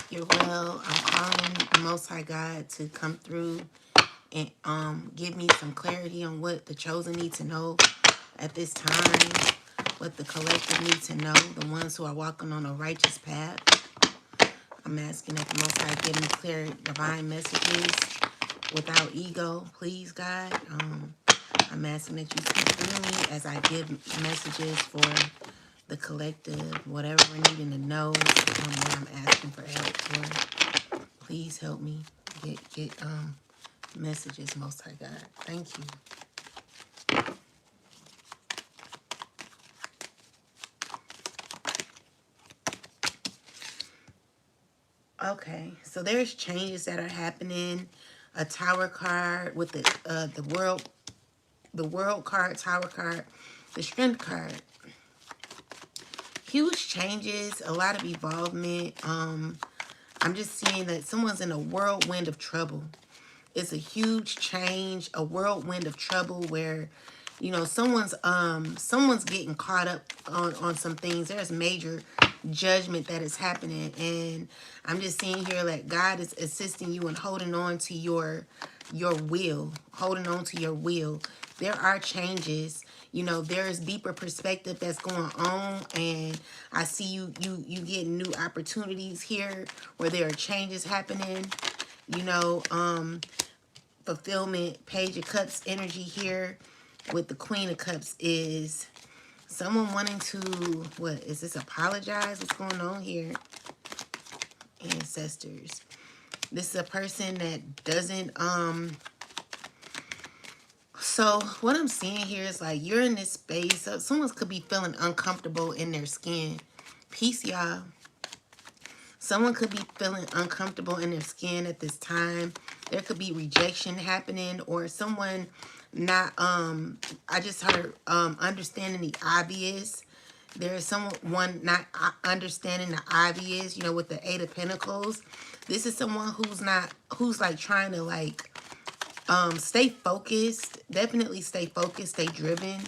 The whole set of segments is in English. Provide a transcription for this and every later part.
You're well. I'm calling the Most High God to come through and give me some clarity on what the chosen need to know at this time, what the collective need to know, the ones who are walking on a righteous path. I'm asking that the Most High give me clear divine messages without ego, please, God. I'm asking that you speak through me as I give messages for the collective, whatever we're needing to know, what I'm asking for help for. Please help me get messages, Most High God. Thank you. Okay, so there's changes that are happening. A tower card with the world card, tower card, the strength card. Huge changes, a lot of evolvement. I'm just seeing that someone's in a whirlwind of trouble. It's a huge change, a whirlwind of trouble where, you know, someone's getting caught up on some things. There's major judgment that is happening, and I'm just seeing here that God is assisting you in holding on to your will, holding on to your will. There are changes. You know, there's deeper perspective that's going on, and I see you getting new opportunities here where there are changes happening. You know, fulfillment. Page of Cups energy here with the Queen of Cups is someone wanting to, what is this, apologize? What's going on here? Ancestors. This is a person that doesn't, so what I'm seeing here is like you're in this space. So someone could be feeling uncomfortable in their skin. Peace, y'all. Someone could be feeling uncomfortable in their skin at this time. There could be rejection happening, or someone not, I just heard understanding the obvious. There is someone not understanding the obvious, you know, with the Eight of Pentacles. This is someone who's like trying to like stay focused. Definitely stay focused, stay driven,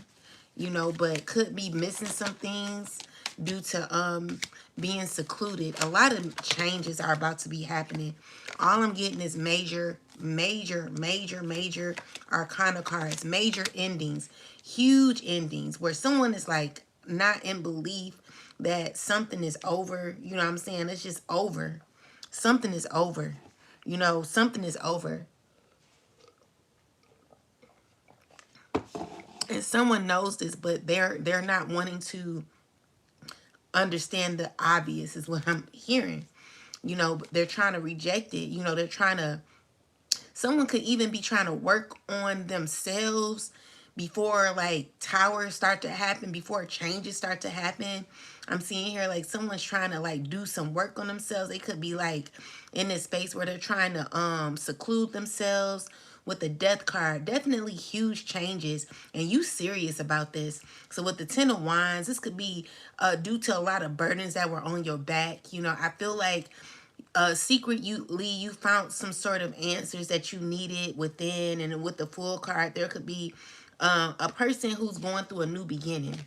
you know, but could be missing some things due to being secluded. A lot of changes are about to be happening. All I'm getting is major arcana cards, major endings, huge endings where someone is like not in belief that something is over. You know what I'm saying? It's just over. Something is over. You know, something is over. And someone knows this, but they're not wanting to understand the obvious is what I'm hearing. You know, they're trying to reject it. You know, they're trying to, someone could even be trying to work on themselves before like towers start to happen, before changes start to happen. I'm seeing here like someone's trying to like do some work on themselves. They could be like in this space where they're trying to seclude themselves with the death card. Definitely huge changes, and you serious about this. So with the Ten of Wands, this could be due to a lot of burdens that were on your back. You know, I feel like secretly you found some sort of answers that you needed within. And with the Fool card, there could be a person who's going through a new beginning,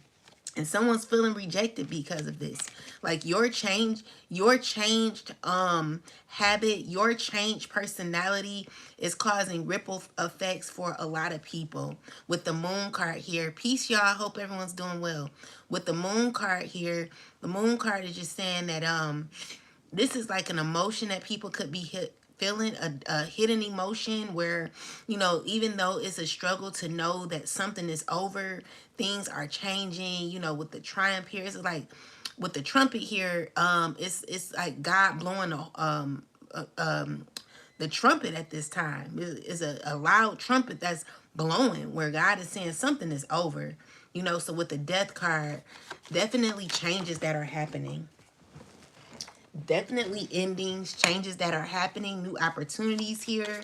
and someone's feeling rejected because of this. Like your changed habit, your changed personality is causing ripple effects for a lot of people. With the Moon card here, peace, y'all. Hope everyone's doing well. With the Moon card here, the Moon card is just saying that this is like an emotion that people could be feeling, a hidden emotion where, you know, even though it's a struggle to know that something is over, things are changing. You know, with the triumph here, it's like with the trumpet here, it's like God blowing the trumpet at this time. It's a loud trumpet that's blowing where God is saying something is over. You know, so with the death card, definitely changes that are happening. Definitely endings, changes that are happening, new opportunities here.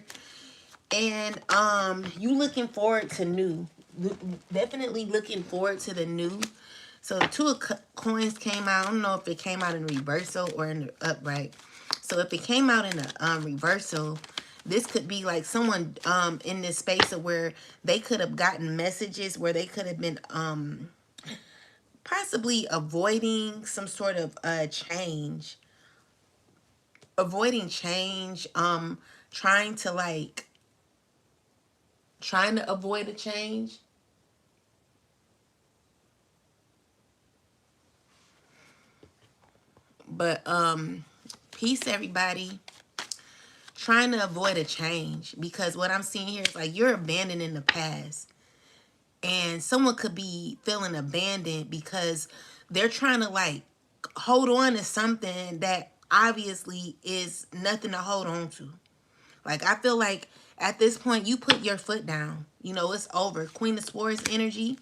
And you looking forward to new. Definitely looking forward to the new. So the Two of Coins came out. I don't know if it came out in reversal or in the upright. So if it came out in a reversal, this could be like someone in this space of where they could have gotten messages where they could have been possibly avoiding some sort of change. avoiding change, trying to like trying to avoid a change. But peace everybody. Trying to avoid a change, because what I'm seeing here is like you're abandoning the past. And someone could be feeling abandoned because they're trying to like hold on to something that obviously is nothing to hold on to. Like, I feel like at this point you put your foot down. You know, it's over. Queen of Swords energy.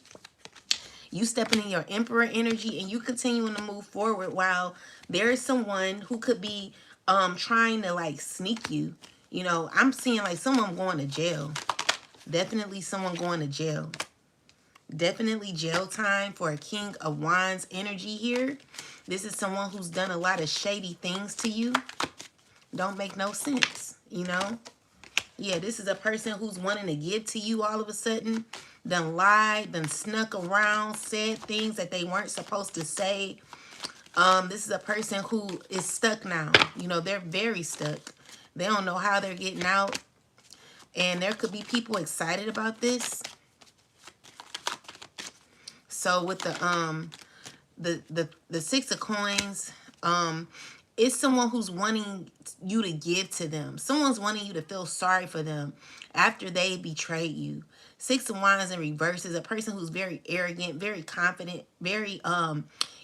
You stepping in your Emperor energy and you continuing to move forward, while there is someone who could be trying to like sneak you. You know, I'm seeing like someone going to jail. Definitely someone going to jail. Definitely jail time for a King of Wands energy here. This is someone who's done a lot of shady things to you. Don't make no sense, you know? Yeah, this is a person who's wanting to give to you all of a sudden. Done lied, done snuck around, said things that they weren't supposed to say. This is a person who is stuck now. You know, they're very stuck. They don't know how they're getting out. And there could be people excited about this. So with the Six of Coins, it's someone who's wanting you to give to them. Someone's wanting you to feel sorry for them after they betrayed you. Six of Wands in reverse is a person who's very arrogant, very confident, very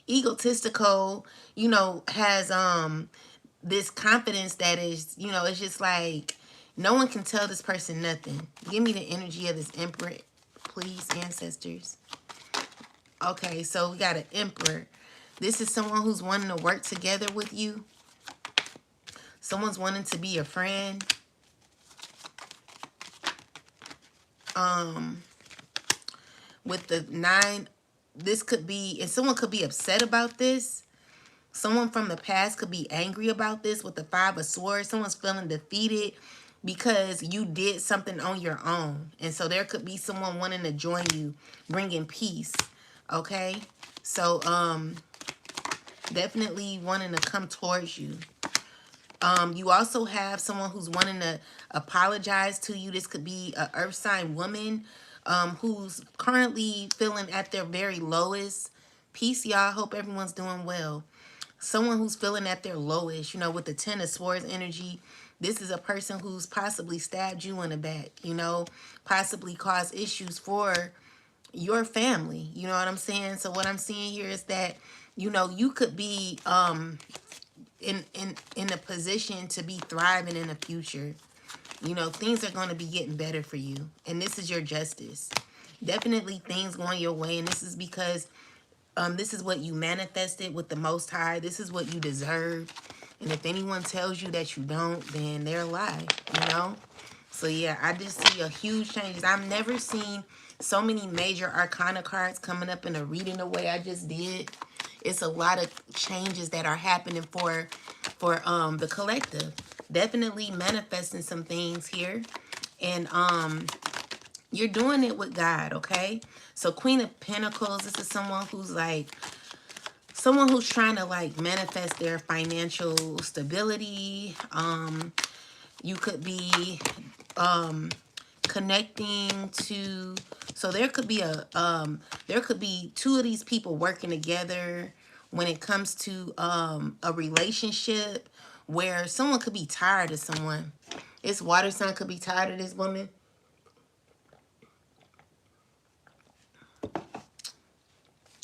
egotistical, you know, has this confidence that is, you know, it's just like no one can tell this person nothing. Give me the energy of this Emperor, please, ancestors. Okay, so we got an Emperor. This is someone who's wanting to work together with you. Someone's wanting to be a friend. With the 9, this could be, and someone could be upset about this. Someone from the past could be angry about this with the 5 of Swords. Someone's feeling defeated because you did something on your own. And so there could be someone wanting to join you, bringing peace. Okay? So, definitely wanting to come towards you. You also have someone who's wanting to apologize to you. This could be an earth sign woman who's currently feeling at their very lowest. Peace, y'all. Hope everyone's doing well. Someone who's feeling at their lowest, you know, with the 10 of Swords energy. This is a person who's possibly stabbed you in the back, you know, possibly caused issues for your family. You know what I'm saying? So what I'm seeing here is that, you know, you could be in a position to be thriving in the future. You know, things are going to be getting better for you. And this is your justice. Definitely things going your way. And this is because this is what you manifested with the Most High. This is what you deserve. And if anyone tells you that you don't, then they're a lie, you know? So yeah, I just see a huge change. I've never seen so many major arcana cards coming up in a reading the way I just did. It's a lot of changes that are happening for the collective. Definitely manifesting some things here. And you're doing it with God, okay? So Queen of Pentacles, this is someone who's like, someone who's trying to like manifest their financial stability. You could be connecting to, so there could be there could be 2 of these people working together when it comes to a relationship where someone could be tired of someone. This water sign could be tired of this woman.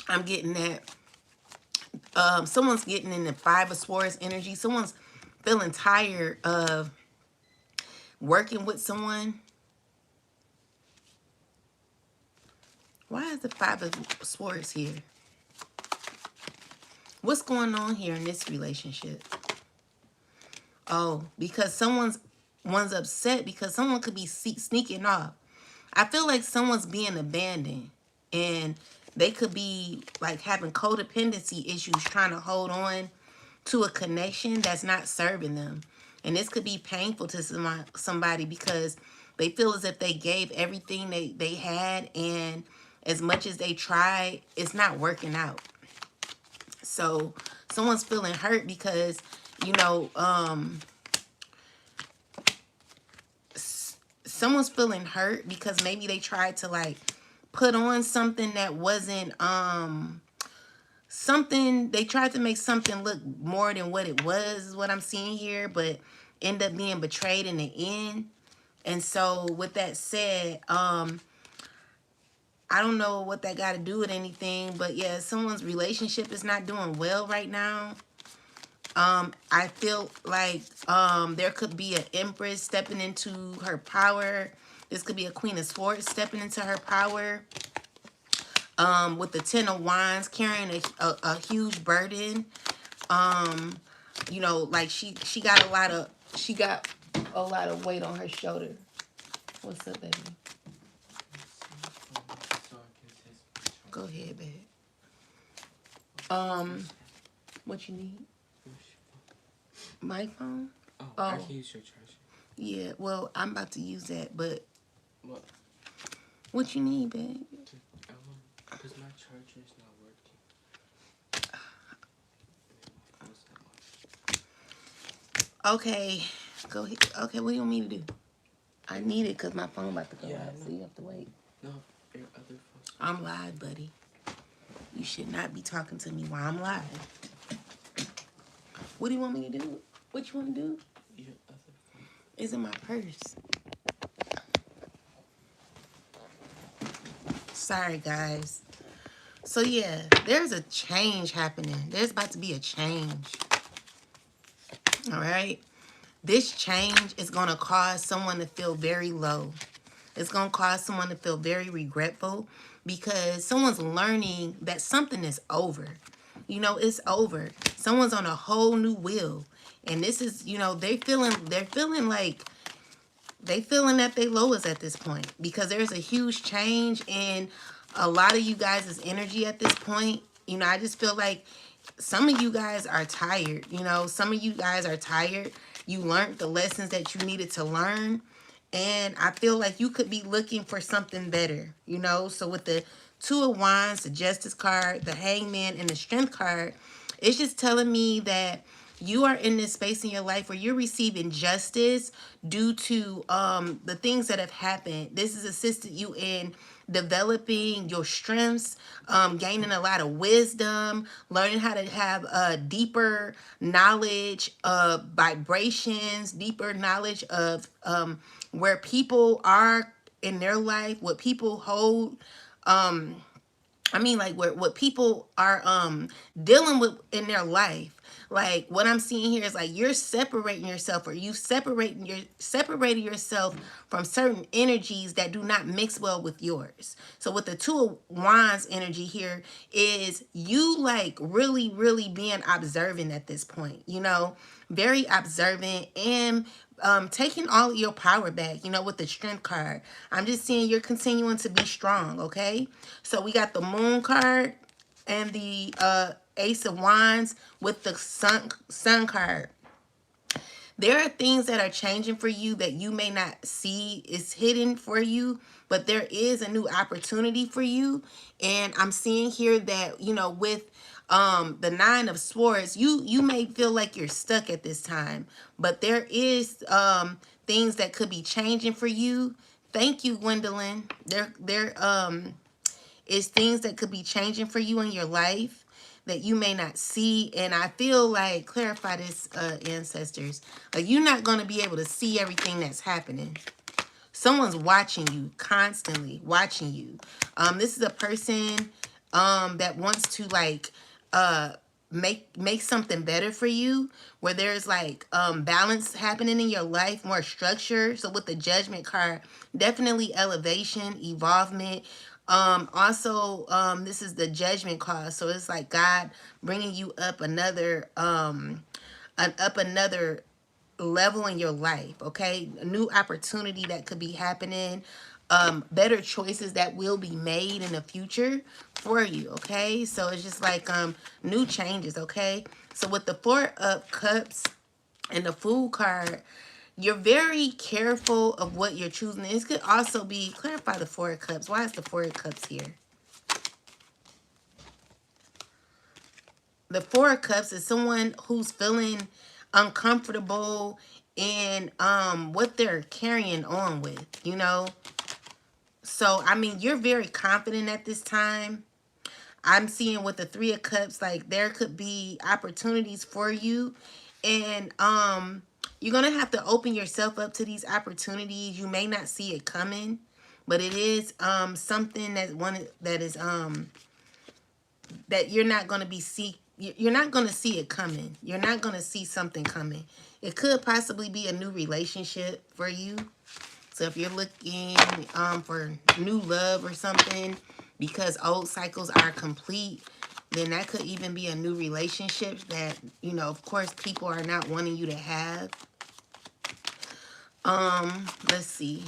I'm getting that. Someone's getting in the 5 of Swords energy. Someone's feeling tired of working with someone. Why is the 5 of Swords here? What's going on here in this relationship? Oh, because one's upset because someone could be sneaking off. I feel like someone's being abandoned, and they could be like having codependency issues, trying to hold on to a connection that's not serving them. And this could be painful to somebody because they feel as if they gave everything they had, and as much as they tried, it's not working out. So someone's feeling hurt because you know, someone's feeling hurt because maybe they tried to like put on something that wasn't something, they tried to make something look more than what it was, is what I'm seeing here, but end up being betrayed in the end. And so with that said, I don't know what that got to do with anything, but yeah, someone's relationship is not doing well right now. I feel like there could be an empress stepping into her power. This could be a queen of swords stepping into her power. With the 10 of wands, carrying a huge burden. You know, like she got a lot of weight on her shoulder. What's up, baby? Go ahead, babe. What you need? My phone? Oh, I can use your charger. Yeah, well, I'm about to use that, but What? What you need, babe? Because my charger is not working. Okay, go ahead. Okay, what do you want me to do? I need it because my phone about to go out, so you have to wait. No, your other phone. I'm live, buddy. You should not be talking to me while I'm live. What do you want me to do? What you want to do? Your other phone. It's in my purse. Sorry, guys. So, yeah, there's a change happening. There's about to be a change. All right? This change is going to cause someone to feel very low. It's going to cause someone to feel very regretful because someone's learning that something is over. You know, it's over. Someone's on a whole new wheel. And this is, you know, they're feeling like they feeling that they lowest at this point because there's a huge change in a lot of you guys' energy at this point. You know, I just feel like some of you guys are tired. You know, some of you guys are tired. You learned the lessons that you needed to learn. And I feel like you could be looking for something better, you know? So with the 2 of wands, the justice card, the hangman, and the strength card, it's just telling me that you are in this space in your life where you're receiving justice due to the things that have happened. This has assisted you in developing your strengths, gaining a lot of wisdom, learning how to have a deeper knowledge of vibrations, deeper knowledge of where people are in their life, what people hold. I mean, like what people are dealing with in their life. Like what I'm seeing here is like you're separating yourself, or you separating yourself from certain energies that do not mix well with yours. So with the 2 of wands energy here is you like really, really being observant at this point, you know, very observant and taking all of your power back, you know, with the strength card. I'm just seeing you're continuing to be strong, okay? So we got the moon card and the ace of wands with the sun card. There are things that are changing for you that you may not see is hidden for you, but there is a new opportunity for you. And I'm seeing here that, you know, with the 9 of swords, you may feel like you're stuck at this time, but there is things that could be changing for you. Thank you, Gwendolyn. There is things that could be changing for you in your life that you may not see. And I feel like, clarify this, ancestors, like you're not going to be able to see everything that's happening. Someone's watching you, constantly watching you. This is a person that wants to like make something better for you, where there's like balance happening in your life, more structure. So with the judgment card, definitely elevation, evolvement. Also, this is the judgment card, so it's like God bringing you up another another level in your life. Okay, a new opportunity that could be happening, better choices that will be made in the future for you. Okay, so it's just like new changes. Okay, so with the 4 of cups and the Fool card, you're very careful of what you're choosing. This could also be, clarify the 4 of cups. Why is the 4 of cups here? The 4 of cups is someone who's feeling uncomfortable in what they're carrying on with, you know. So I mean, you're very confident at this time. I'm seeing with the 3 of Cups, like there could be opportunities for you, and you're gonna have to open yourself up to these opportunities. You may not see it coming, but it is something that one that is that you're not gonna be see. You're not gonna see it coming. You're not gonna see something coming. It could possibly be a new relationship for you. So if you're looking for new love or something because old cycles are complete, then that could even be a new relationship that, you know, of course, people are not wanting you to have. Let's see.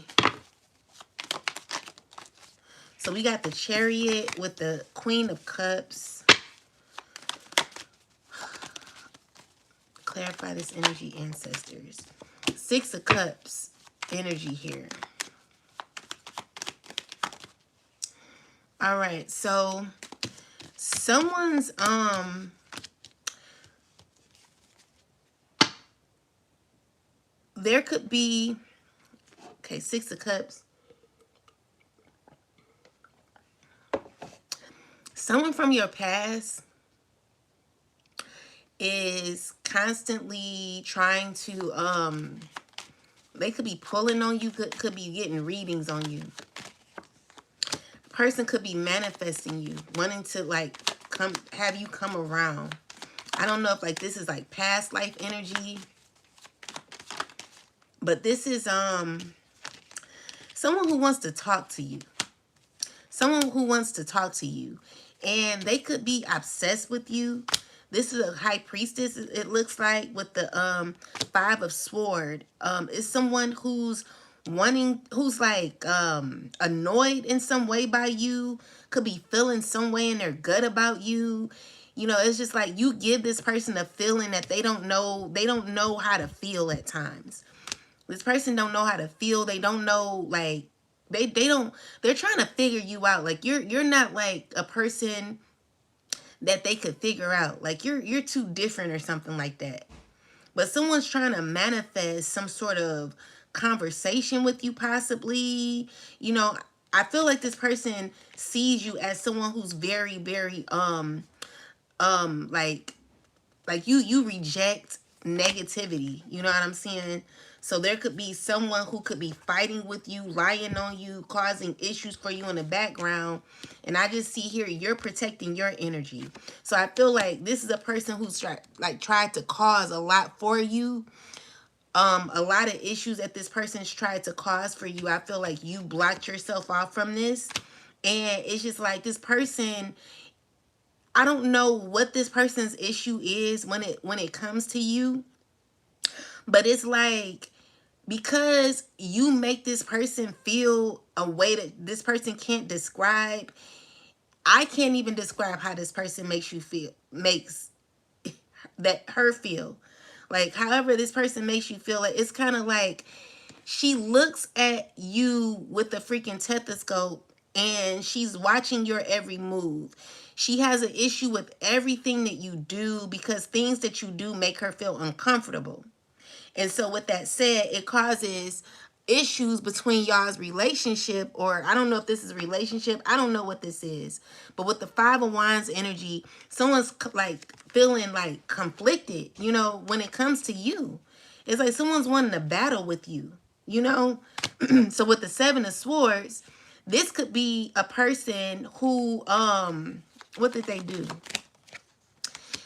So we got the Chariot with the Queen of Cups. Clarify this energy, ancestors. 6 of Cups energy here. All right, so someone's there could be, okay, 6 of Cups. Someone from your past is constantly trying to they could be pulling on you, could be getting readings on you. Person could be manifesting you, wanting to like come have you come around. I don't know if like this is like past life energy, but this is someone who wants to talk to you. Someone who wants to talk to you, and they could be obsessed with you. This is a high priestess, it looks like, with the 5 of Sword. It's someone who's wanting, who's like annoyed in some way by you, could be feeling some way in their gut about you. You know, it's just like you give this person a feeling that they don't know how to feel at times. This person don't know how to feel. They don't know, like, they don't, they're trying to figure you out. Like you're not like a person that they could figure out. Like you're too different or something like that. But someone's trying to manifest some sort of conversation with you, possibly. You know, I feel like this person sees you as someone who's very, very like you reject negativity. You know what I'm saying? So there could be someone who could be fighting with you, lying on you, causing issues for you in the background. And I just see here you're protecting your energy. So I feel like this is a person who's tried to cause a lot for you. A lot of issues that this person's tried to cause for you. I feel like you blocked yourself off from this. And it's just like this person, I don't know what this person's issue is when it comes to you, but it's like because you make this person feel a way that this person can't describe. I can't even describe how this person makes you feel, makes that her feel. Like however this person makes you feel, like it's kind of like she looks at you with the freaking stethoscope and she's watching your every move. She has an issue with everything that you do because things that you do make her feel uncomfortable. And so with that said, it causes issues between y'all's relationship, or I don't know if this is a relationship. I don't know what this is. But with the 5 of Wands energy, someone's like feeling like conflicted, you know, when it comes to you. It's like someone's wanting to battle with you, you know? So with the 7 of Swords, this could be a person who what did they do?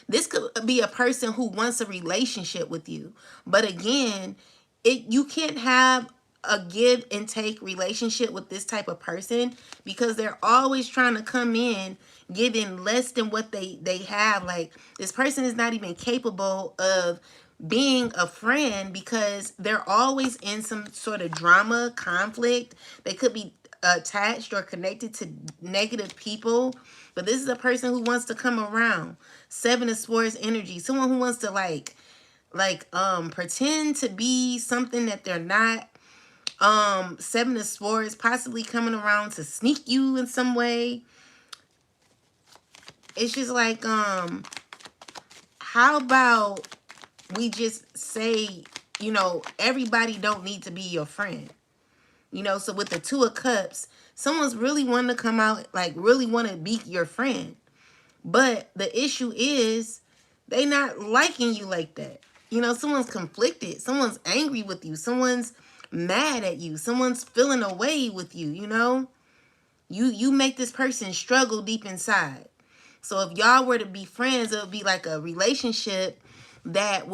This could be a person who wants a relationship with you. But again, you can't have a give and take relationship with this type of person because they're always trying to come in giving less than what they have. Like this person is not even capable of being a friend because they're always in some sort of drama, conflict. They could be attached or connected to negative people, but this is a person who wants to come around. 7 of Swords energy, someone who wants to pretend to be something that they're not. 7 of Swords possibly coming around to sneak you in some way. It's just like how about we just say, everybody don't need to be your friend. So with the Two of Cups, someone's really wanting to come out, like really want to be your friend. But the issue is they not liking you like that. Someone's conflicted. Someone's angry with you. Someone's mad at you. Someone's feeling away with you. You make this person struggle deep inside. So if y'all were to be friends, it would be like a relationship that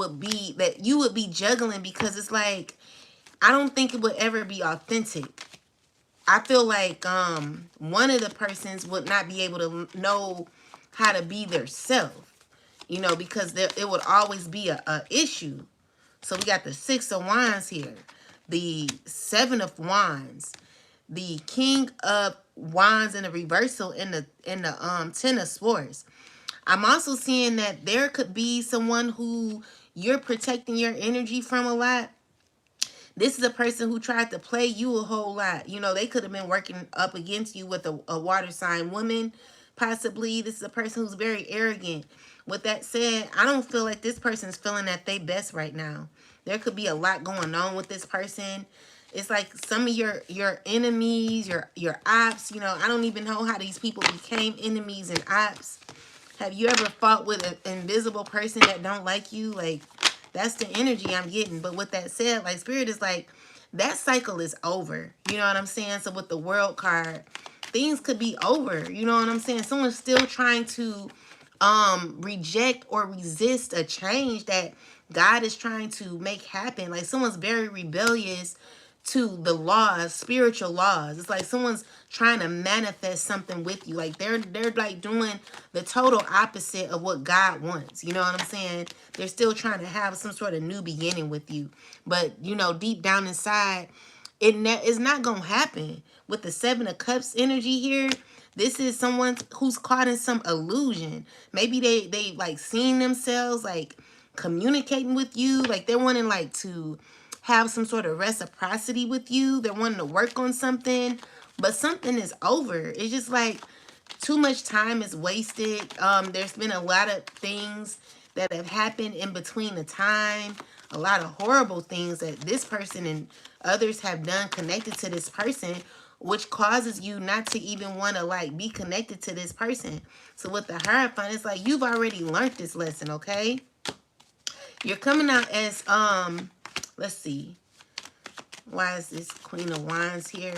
you would be juggling, because it's like, I don't think it would ever be authentic. I feel like one of the persons would not be able to know how to be their self, because it would always be a issue. So we got the Six of Wands here, the Seven of Wands, the King of Wands in the reversal, in the Ten of Swords. I'm also seeing that there could be someone who you're protecting your energy from a lot. This is a person who tried to play you a whole lot. They could have been working up against you with a water sign woman, possibly. This is a person who's very arrogant. With that said, I don't feel like this person's feeling at their best right now. There could be a lot going on with this person. It's like some of your enemies, your ops, I don't even know how these people became enemies and ops. Have you ever fought with an invisible person that don't like you? Like, that's the energy I'm getting. But with that said, like, Spirit is like, that cycle is over. You know what I'm saying? So with the World card, things could be over. You know what I'm saying? Someone's still trying to reject or resist a change that God is trying to make happen. Like, someone's very rebellious to the laws, spiritual laws. It's like someone's trying to manifest something with you. Like they're like doing the total opposite of what God wants. You know what I'm saying? They're still trying to have some sort of new beginning with you. But, deep down inside, it's not going to happen. With the Seven of Cups energy here, this is someone who's caught in some illusion. Maybe they like seeing themselves like communicating with you. Like they're wanting like to have some sort of reciprocity with you. They're wanting to work on something, but something is over. It's just like too much time is wasted. There's been a lot of things that have happened in between the time. A lot of horrible things that this person and others have done connected to this person, which causes you not to even want to like be connected to this person. So with the Hierophant, it's like you've already learned this lesson, okay? You're coming out as let's see. Why is this Queen of Wands here?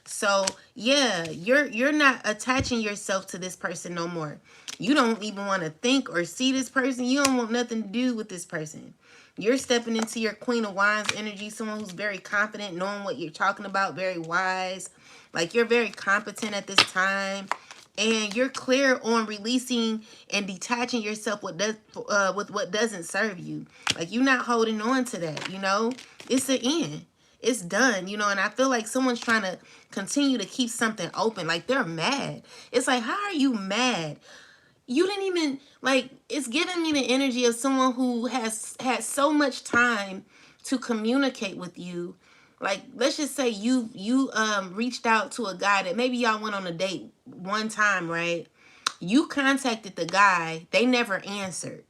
So yeah, you're not attaching yourself to this person no more. You don't even want to think or see this person. You don't want nothing to do with this person. You're stepping into your Queen of Wands energy, someone who's very confident, knowing what you're talking about, very wise. Like you're very competent at this time. And you're clear on releasing and detaching yourself with what doesn't serve you. Like you're not holding on to that. It's the end. It's done, and I feel like someone's trying to continue to keep something open. Like they're mad. It's like, how are you mad? You didn't even, like, it's giving me the energy of someone who has had so much time to communicate with you. Like, let's just say you reached out to a guy that maybe y'all went on a date one time, right? You contacted the guy, they never answered.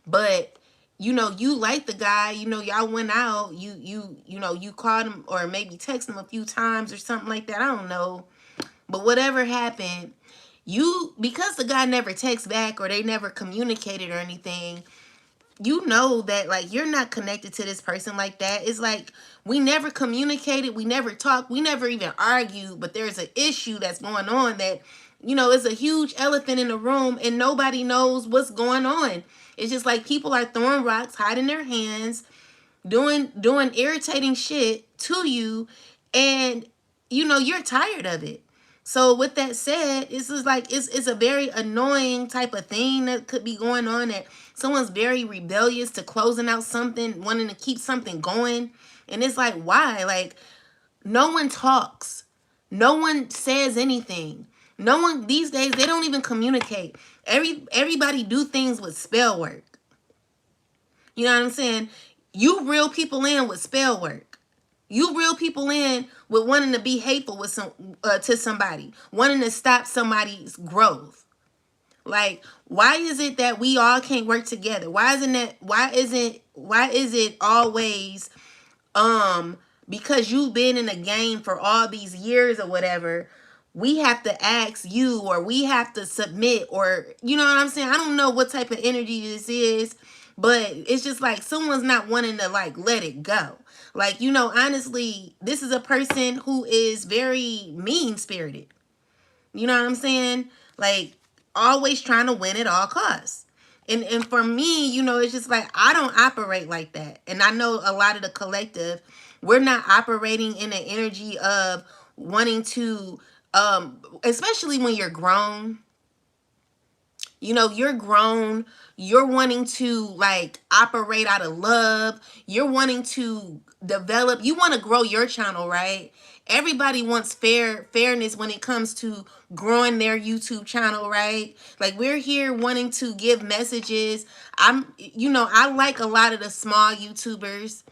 But you like the guy, y'all went out, you called him or maybe text him a few times or something like that. I don't know. But whatever happened, because the guy never texts back or they never communicated or anything, that like you're not connected to this person like that. It's like we never communicated, we never talked, we never even argued, but there's an issue that's going on that is a huge elephant in the room and nobody knows what's going on. It's just like people are throwing rocks, hiding their hands, doing irritating shit to you, and you're tired of it. So with that said, this is like it's a very annoying type of thing that could be going on, that someone's very rebellious to closing out something, wanting to keep something going. And it's like, why? Like, no one talks. No one says anything. No one these days, they don't even communicate. Everybody do things with spell work. You know what I'm saying? You reel people in with spell work. You reel people in with wanting to be hateful with to somebody, wanting to stop somebody's growth. Like, why is it that we all can't work together? Why is it always because you've been in the game for all these years or whatever, we have to ask you, or we have to submit, or you know what I'm saying? I don't know what type of energy this is, but it's just like someone's not wanting to like let it go. Like, honestly, this is a person who is very mean spirited. You know what I'm saying? Like, always trying to win at all costs. And for me, it's just like I don't operate like that. And I know a lot of the collective, we're not operating in the energy of wanting to especially when you're grown. You're grown, you're wanting to like operate out of love, you're wanting to develop, you want to grow your channel, right? Everybody wants fairness when it comes to growing their YouTube channel, right? Like, we're here wanting to give messages. I like a lot of the small YouTubers.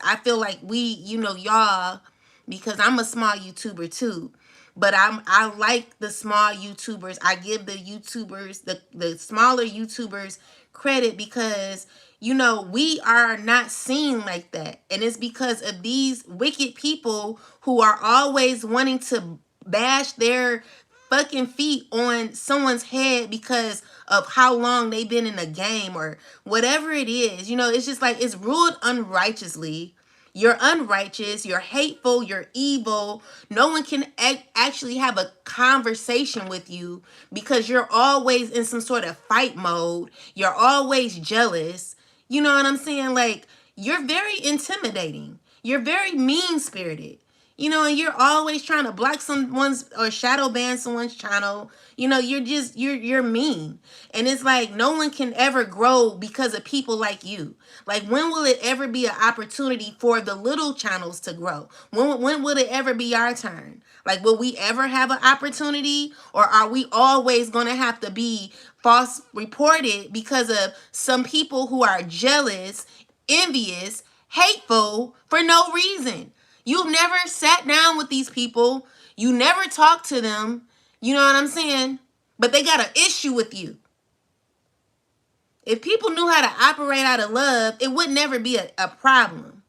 I feel like y'all, because I'm a small YouTuber too. But I like the small YouTubers. I give the YouTubers, the smaller YouTubers, credit because we are not seen like that. And it's because of these wicked people who are always wanting to bash their fucking feet on someone's head because of how long they've been in a game or whatever it is. It's just like it's ruled unrighteously. You're unrighteous, you're hateful, you're evil. No one can actually have a conversation with you because you're always in some sort of fight mode. You're always jealous. You know what I'm saying? Like, you're very intimidating. You're very mean spirited. And you're always trying to block someone's or shadow ban someone's channel. You're mean. And it's like no one can ever grow because of people like you. Like, when will it ever be an opportunity for the little channels to grow? When will it ever be our turn? Like, will we ever have an opportunity, or are we always going to have to be false reported because of some people who are jealous, envious, hateful for no reason? You've never sat down with these people. You never talked to them. You know what I'm saying? But they got an issue with you. If people knew how to operate out of love, it would never be a problem.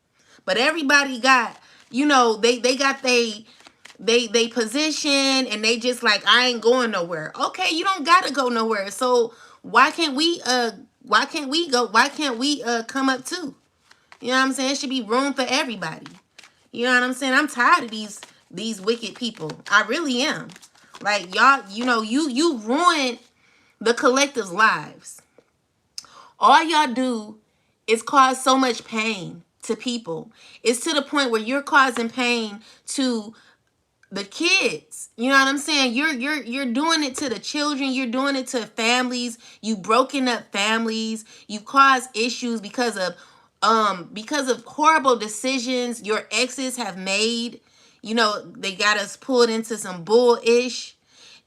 But everybody got, they got they position, and they just like, I ain't going nowhere. Okay, you don't gotta go nowhere. So why can't we come up too? You know what I'm saying? It should be room for everybody. You know what I'm saying? I'm tired of these wicked people. I really am. Like, y'all, you ruined the collective's lives. All y'all do is cause so much pain to people. It's to the point where you're causing pain to the kids. You know what I'm saying? You're doing it to the children. You're doing it to families. You've broken up families. You cause issues because of horrible decisions your exes have made. They got us pulled into some bull-ish.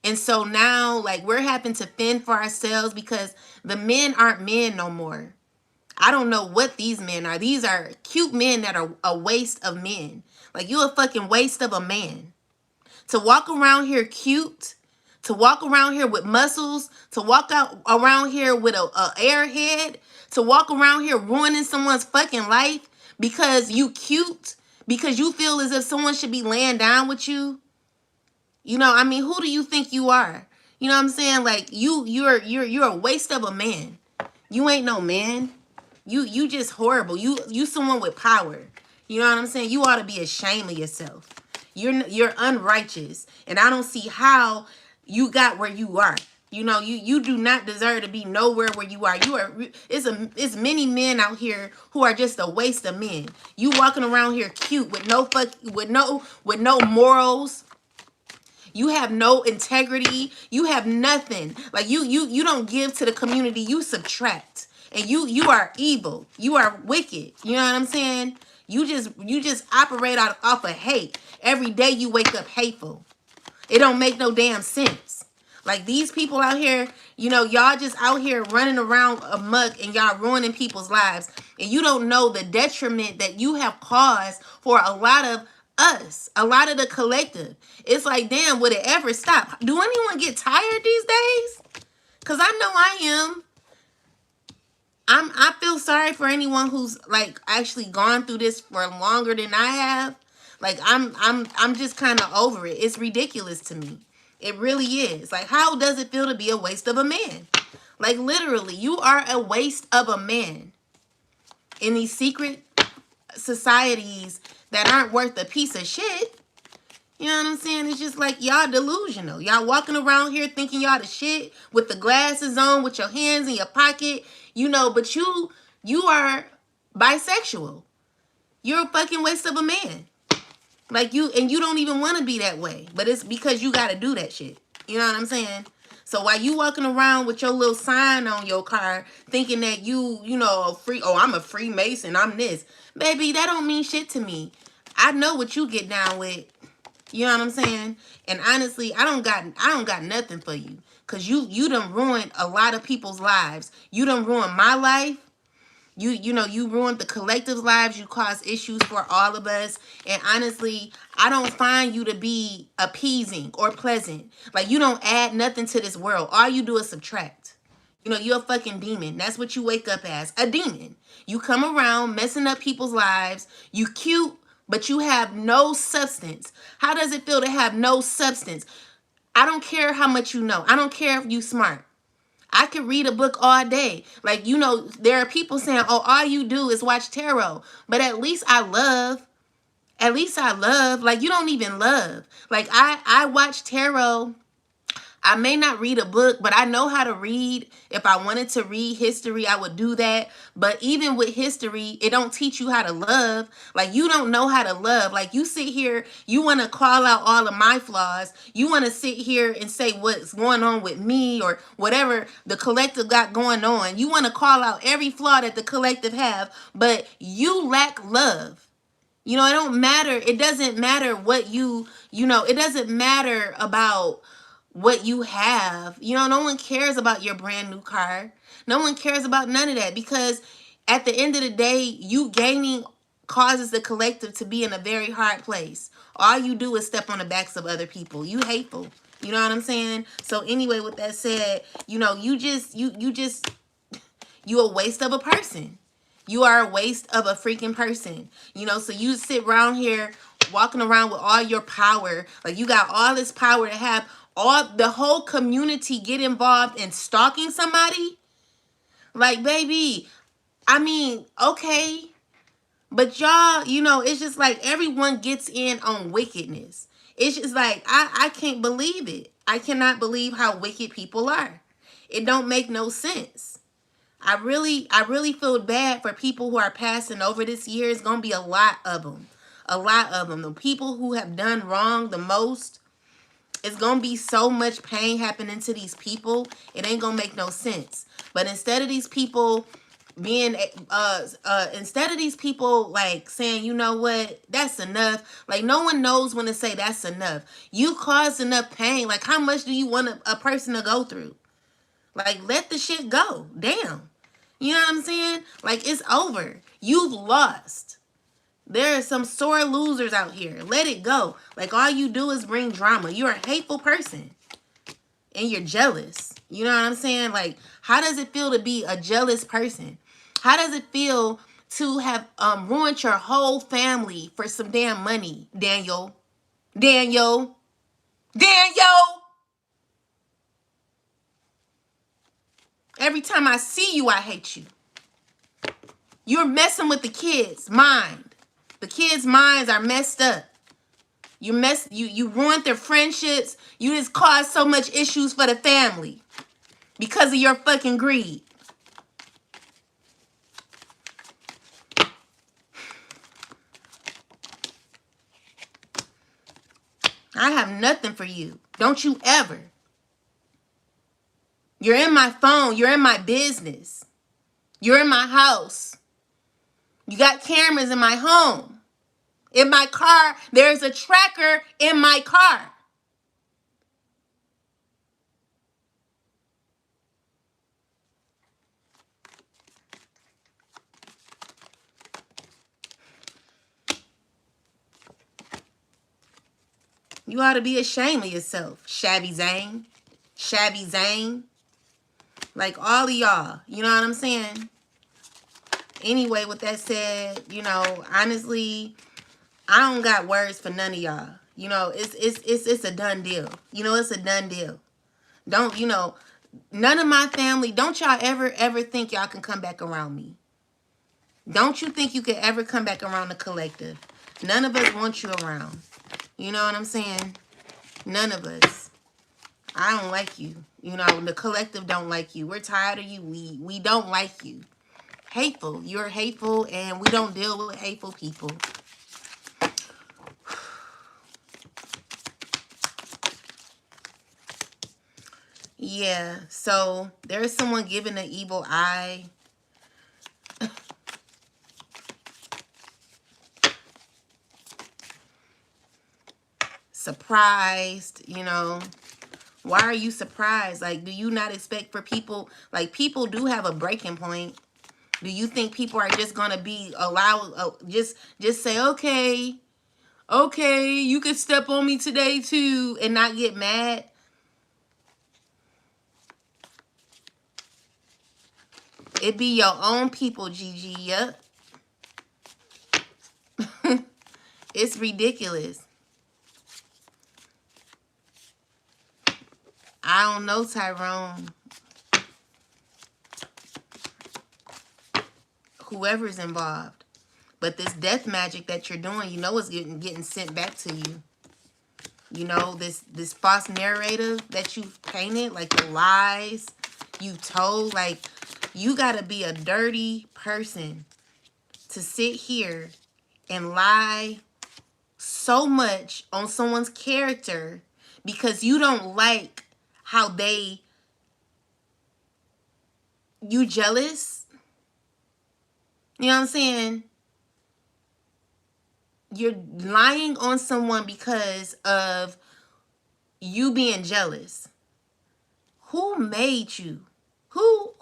And so now, like, we're having to fend for ourselves because the men aren't men no more. I don't know what these men are. These are cute men that are a waste of men. Like, you a fucking waste of a man. To walk around here cute, to walk around here with muscles, to walk out around here with a airhead, to walk around here ruining someone's fucking life because you cute, because you feel as if someone should be laying down with you. Who do you think you are? You know what I'm saying? Like, you're a waste of a man. You ain't no man. You just horrible. You someone with power. You know what I'm saying? You ought to be ashamed of yourself. You're unrighteous, and I don't see how you got where you are. You do not deserve to be nowhere where you are. It's many men out here who are just a waste of men. You walking around here cute with no morals. You have no integrity. You have nothing. Like, you don't give to the community. You subtract. And you are evil. You are wicked. You know what I'm saying? You just operate off of hate. Every day you wake up hateful. It don't make no damn sense. Like, these people out here, y'all just out here running around amok, and y'all ruining people's lives. And you don't know the detriment that you have caused for a lot of us, a lot of the collective. It's like, damn, would it ever stop? Do anyone get tired these days? Because I know I am. I feel sorry for anyone who's like actually gone through this for longer than I have. Like I'm just kind of over it. It's ridiculous to me. It really is. Like, how does it feel to be a waste of a man? Like, literally, you are a waste of a man in these secret societies that aren't worth a piece of shit. You know what I'm saying? It's just like y'all delusional. Y'all walking around here thinking y'all the shit with the glasses on, with your hands in your pocket, but you are bisexual. You're a fucking waste of a man. Like, you don't even want to be that way. But it's because you got to do that shit. You know what I'm saying? So while you walking around with your little sign on your car thinking that I'm a Freemason, I'm this. Baby, that don't mean shit to me. I know what you get down with. You know what I'm saying? And honestly, I don't got nothing for you. Cause you done ruined a lot of people's lives. You done ruined my life. You ruined the collective's lives. You caused issues for all of us. And honestly, I don't find you to be appeasing or pleasant. Like, you don't add nothing to this world. All you do is subtract. You're a fucking demon. That's what you wake up as, a demon. You come around messing up people's lives. You cute, but you have no substance. How does it feel to have no substance? I don't care how much you know. I don't care if you smart. I could read a book all day. Like, there are people saying, oh, all you do is watch tarot. But at least I love. At least I love. Like, you don't even love. Like, I watch tarot. I may not read a book, but I know how to read. If I wanted to read history, I would do that. But even with history, it don't teach you how to love. Like, you don't know how to love. Like, you sit here, you want to call out all of my flaws. You want to sit here and say what's going on with me or whatever the collective got going on. You want to call out every flaw that the collective have, but you lack love. It don't matter. It doesn't matter what it doesn't matter about what you have. No one cares about your brand new car. No one cares about none of that because at the end of the day, you gaining causes the collective to be in a very hard place. All you do is step on the backs of other people. You hateful. You know what I'm saying? So anyway, with that said, you a waste of a person. You are a waste of a freaking person. So you sit around here walking around with all your power. Like, you got all this power to have all the whole community get involved in stalking somebody. Like, baby, I mean, okay. But y'all, it's just like everyone gets in on wickedness. It's just like, I can't believe it. I cannot believe how wicked people are. It don't make no sense. I really feel bad for people who are passing over this year. It's gonna be a lot of them. A lot of them. The people who have done wrong the most, it's gonna be so much pain happening to these people. It ain't gonna make no sense. But instead of these people being instead of these people like saying, you know what, that's enough. Like, no one knows when to say that's enough. You caused enough pain. Like, how much do you want a person to go through? Like, let the shit go. Damn. You know what I'm saying? Like, it's over. You've lost. There are some sore losers out here. Let it go. Like, all you do is bring drama. You're a hateful person. And you're jealous. You know what I'm saying? Like, how does it feel to be a jealous person? How does it feel to have ruined your whole family for some damn money, Daniel? Daniel? Daniel! Every time I see you, I hate you. You're messing with the kids' mind. The kids' minds are messed up. You ruined their friendships. You just caused so much issues for the family because of your fucking greed. I have nothing for you. Don't you ever. You're in my phone. You're in my business. You're in my house. You got cameras in my home. In my car, there's a tracker in my car. You ought to be ashamed of yourself, Shabby Zane. Shabby Zane. Like all of y'all. You know what I'm saying? Anyway, with that said, honestly, I don't got words for none of y'all. It's a done deal. It's a done deal. Don't, none of my family, don't y'all ever think y'all can come back around me. Don't you think you could ever come back around the collective? None of us want you around. You know what I'm saying? None of us. I don't like you. The collective don't like you. We're tired of you. We don't like you. Hateful. You're hateful, and we don't deal with hateful people. Yeah. So there's someone giving an evil eye. Surprised. Why are you surprised? Like, do you not expect for people, like, people do have a breaking point? Do you think people are just gonna be allowed, just say, okay, you could step on me today too, and not get mad? It be your own people, Gigi. Yup. It's ridiculous. I don't know, Tyrone. Whoever's involved. But this death magic that you're doing, is getting sent back to you. This false narrative that you've painted, like the lies you told, like, you gotta be a dirty person to sit here and lie so much on someone's character because you don't like how you jealous. You know what I'm saying? You're lying on someone because of you being jealous. Who made you? Who?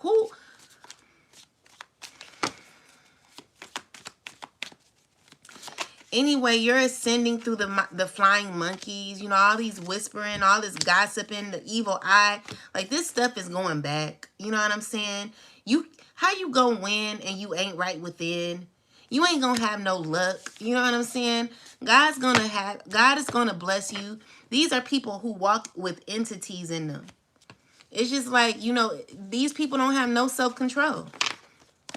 Anyway, you're ascending through the flying monkeys. All these whispering, all this gossiping, the evil eye. Like, this stuff is going back. You know what I'm saying? How you gonna win and you ain't right within? You ain't gonna have no luck. You know what I'm saying? God is gonna bless you. These are people who walk with entities in them. It's just like, these people don't have no self-control.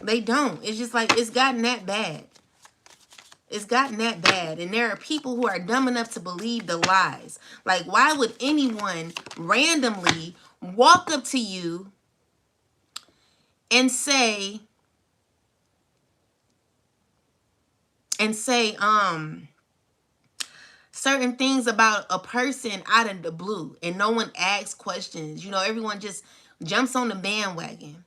They don't. It's just like, it's gotten that bad. It's gotten that bad. And there are people who are dumb enough to believe the lies. Like, why would anyone randomly walk up to you and say, certain things about a person out of the blue and no one asks questions? Everyone just jumps on the bandwagon.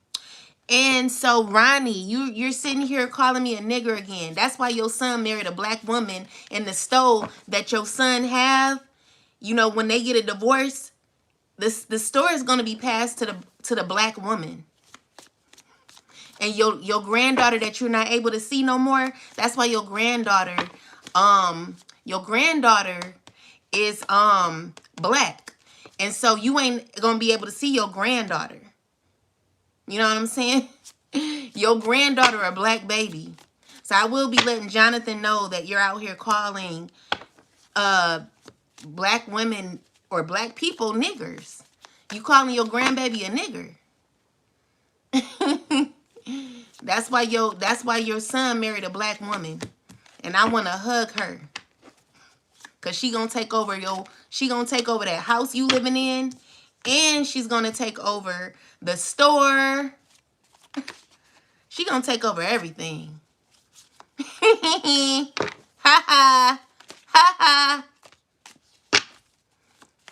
And so, Ronnie, you're sitting here calling me a nigger again. That's why your son married a black woman, and the stove that your son have, when they get a divorce, the store is gonna be passed to the black woman. And your granddaughter that you're not able to see no more, that's why your granddaughter is black. And so you ain't gonna be able to see your granddaughter. You know what I'm saying? Your granddaughter a black baby. So I will be letting Jonathan know that you're out here calling black women or black people niggers. You calling your grandbaby a nigger. That's why your son married a black woman. And I want to hug her. Cause she gonna take over that house you living in, and she's gonna take over the store. She gonna take over everything. Ha ha. Ha ha.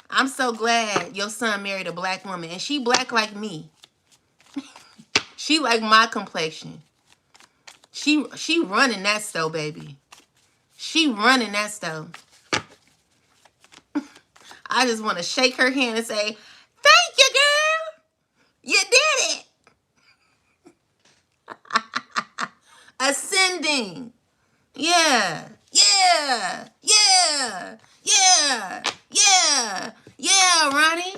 I'm so glad your son married a black woman. And she black like me. She like my complexion. She running that stove, baby. She running that stove. I just want to shake her hand and say, thank you, girl. You did it. Ascending. Yeah. Yeah. Yeah. Yeah. Yeah. Yeah, Ronnie.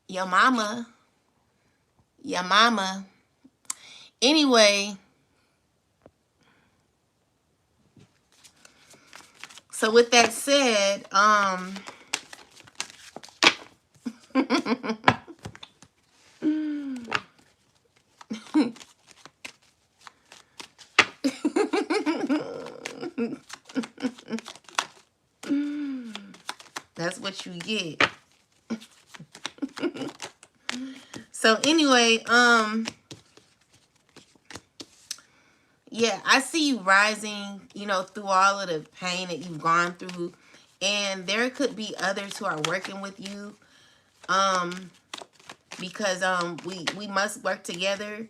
Your mama. Your mama. Anyway, so with that said, that's what you get. So anyway, yeah, I see you rising, through all of the pain that you've gone through. And there could be others who are working with you. Because we must work together,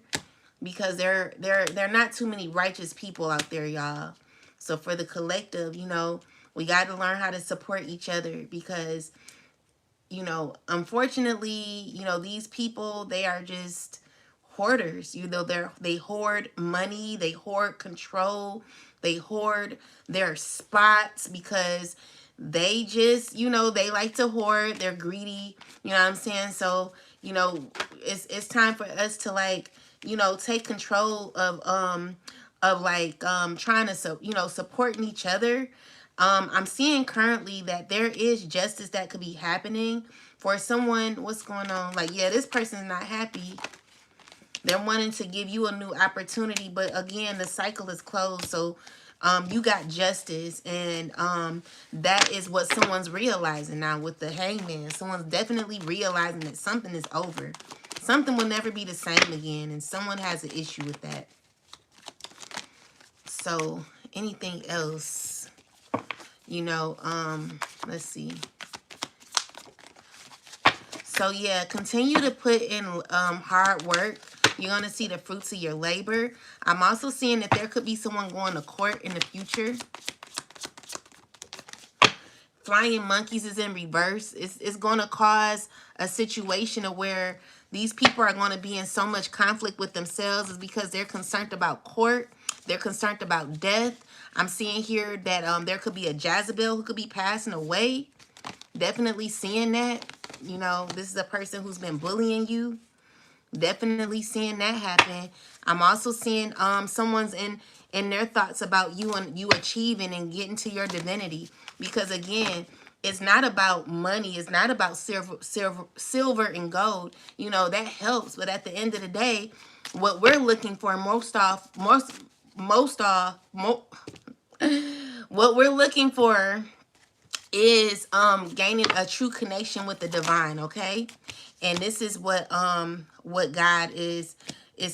because there are not too many righteous people out there, y'all. So for the collective, we got to learn how to support each other, because unfortunately, these people, they are just hoarders. They hoard money, they hoard control, they hoard their spots, because they just, they like to hoard. They're greedy. You know what I'm saying? So, it's time for us to, like, take control of like trying to supporting each other. I'm seeing currently that there is justice that could be happening for someone. What's going on? Like, yeah, this person's not happy. They're wanting to give you a new opportunity, but again, the cycle is closed. So you got justice, and that is what someone's realizing now with the hangman. Someone's definitely realizing that something is over. Something will never be the same again, and someone has an issue with that. So anything else? Let's see. So yeah, continue to put in hard work. You're going to see the fruits of your labor. I'm also seeing that there could be someone going to court in the future. Flying monkeys is in reverse. It's going to cause a situation of where these people are going to be in so much conflict with themselves, is because they're concerned about court. They're concerned about death. I'm seeing here that there could be a Jezebel who could be passing away. Definitely seeing that. This is a person who's been bullying you. Definitely seeing that happen. I'm also seeing someone's in their thoughts about you, and you achieving and getting to your divinity. Because again, it's not about money. It's not about silver and gold. That helps. But at the end of the day, what we're looking for what we're looking for is gaining a true connection with the divine. Okay, and this is what God is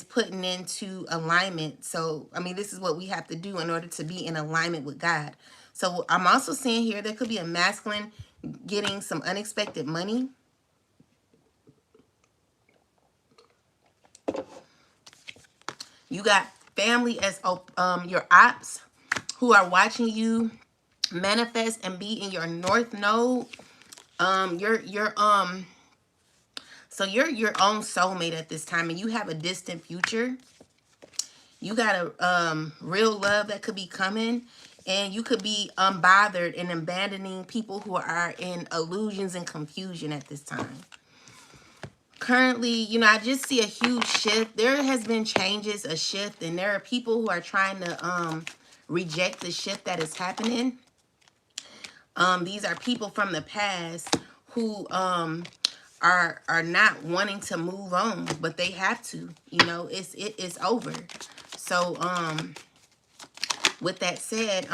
putting into alignment. So I mean, this is what we have to do in order to be in alignment with God. So I'm also seeing here there could be a masculine getting some unexpected money. You got family as your ops who are watching you manifest and be in your north node. You're so you're your own soulmate at this time, and you have a distant future. You got a real love that could be coming, and you could be unbothered and abandoning people who are in illusions and confusion at this time. Currently, I just see a huge shift. There has been changes, a shift, and there are people who are trying to reject the shift that is happening. These are people from the past who are not wanting to move on, but they have to. It's over. So with that said,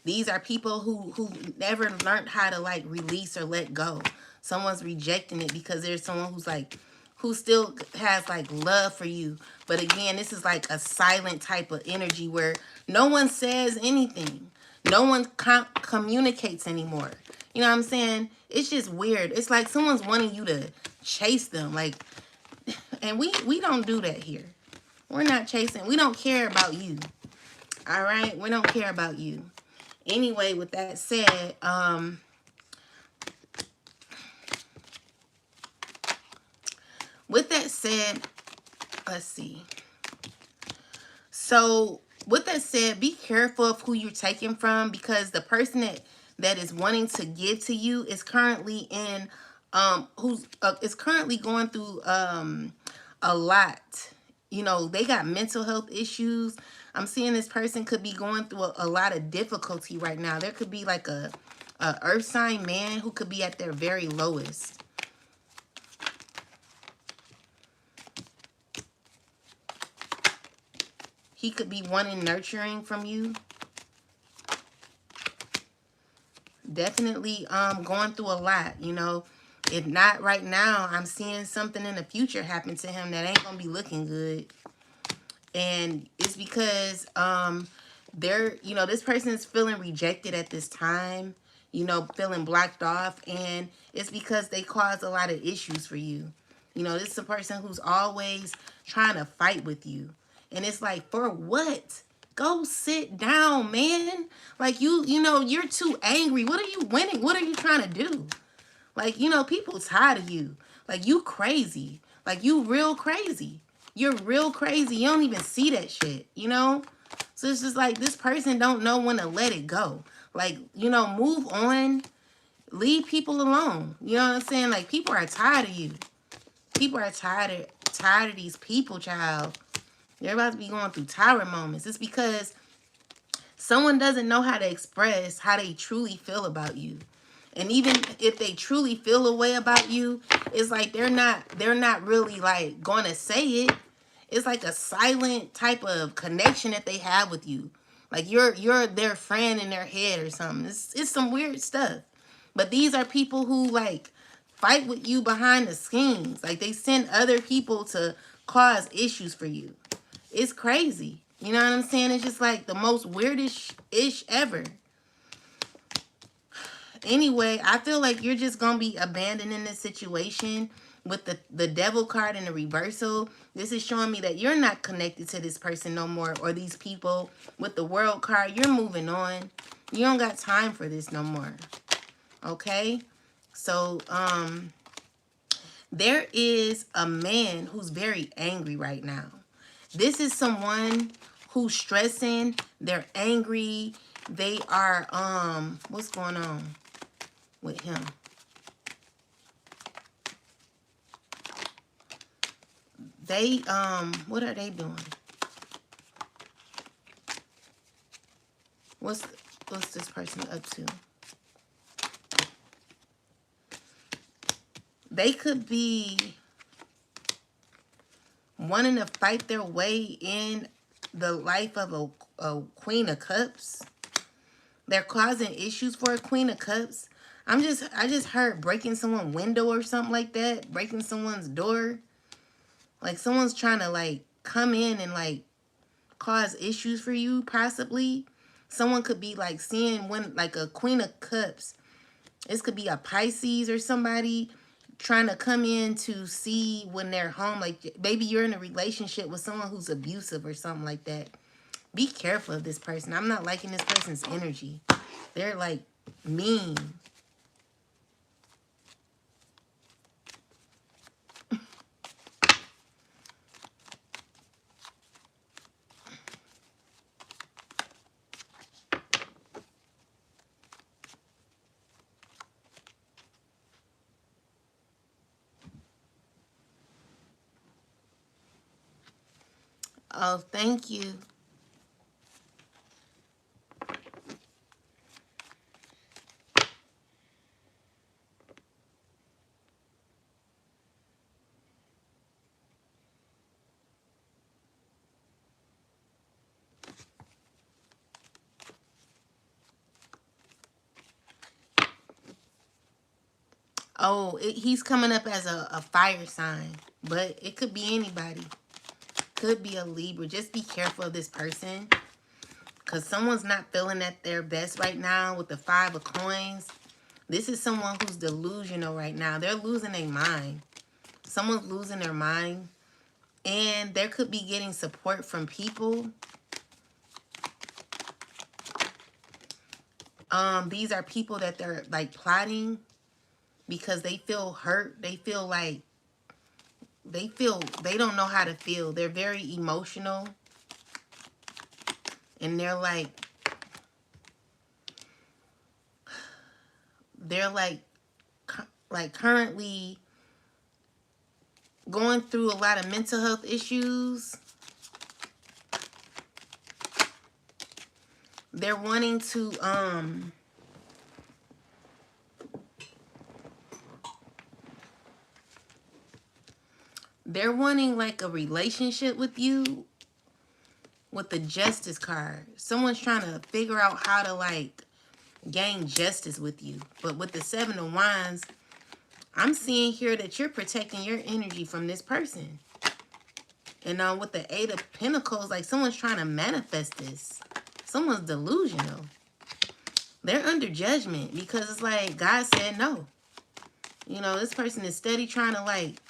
these are people who never learned how to, like, release or let go. Someone's rejecting it because there's someone who still has, like, love for you. But again, this is like a silent type of energy where no one says anything. No one communicates anymore. You know what I'm saying? It's just weird. It's like someone's wanting you to chase them. Like, and we don't do that here. We're not chasing. We don't care about you. All right? We don't care about you. Anyway, with that said, with that said, let's see. So, with that said, be careful of who you're taking from, because the person that is wanting to give to you is currently in who's is currently going through a lot. You know, they got mental health issues. I'm seeing this person could be going through a lot of difficulty right now. There could be like a earth sign man who could be at their very lowest. He could be wanting nurturing from you. Definitely going through a lot, you know. If not right now, I'm seeing something in the future happen to him that ain't gonna be looking good. And it's because they're, you know, this person is feeling rejected at this time, you know, feeling blocked off, and it's because they cause a lot of issues for you. You know, this is a person who's always trying to fight with you. And it's like, for what? Go sit down, man. Like, you know, you're too angry. What are you winning? What are you trying to do? Like, you know, people tired of you. Like, you crazy. Like, you real crazy. You're real crazy. You don't even see that shit, you know? So it's just like, this person don't know when to let it go. Like, you know, move on. Leave people alone. You know what I'm saying? Like, people are tired of you. People are tired of these people, child. They're about to be going through tower moments. It's because someone doesn't know how to express how they truly feel about you. And even if they truly feel a way about you, it's like they're not really like going to say it. It's like a silent type of connection that they have with you. Like you're their friend in their head or something. It's some weird stuff. But these are people who like fight with you behind the scenes. Like they send other people to cause issues for you. It's crazy. You know what I'm saying? It's just like the most weirdest ish ever. Anyway, I feel like you're just gonna be abandoning this situation with the devil card in the reversal. This is showing me that you're not connected to this person no more, or these people. With the world card, you're moving on. You don't got time for this no more. Okay? So, there is a man who's very angry right now. This is someone who's stressing, they're angry, they are what's going on with him? They what are they doing? What's what's this person up to? They could be wanting to fight their way in the life of a Queen of Cups. They're causing issues for a Queen of Cups. I just heard breaking someone's window or something like that, breaking someone's door. Like someone's trying to like come in and like cause issues for you, possibly. Someone could be like seeing when like a Queen of Cups. This could be a Pisces or somebody trying to come in to see when they're home. Like maybe you're in a relationship with someone who's abusive or something like that. Be careful of this person. I'm not liking this person's energy. They're like mean. Oh, thank you. Oh, he's coming up as a fire sign, but it could be anybody. Could be a Libra. Just be careful of this person, because someone's not feeling at their best right now with the 5 of coins. This is someone who's delusional right now. They're losing their mind. Someone's losing their mind. And there could be getting support from people. These are people that they're like plotting because they feel hurt. They feel like they don't know how to feel. They're very emotional. And they're like, they're like currently going through a lot of mental health issues. They're wanting to they're wanting like a relationship with you with the justice card. Someone's trying to figure out how to like gain justice with you. But with the 7 of Wands, I'm seeing here that you're protecting your energy from this person. And with the 8 of Pentacles, like someone's trying to manifest this. Someone's delusional. They're under judgment because it's like God said no. You know, this person is steady trying to like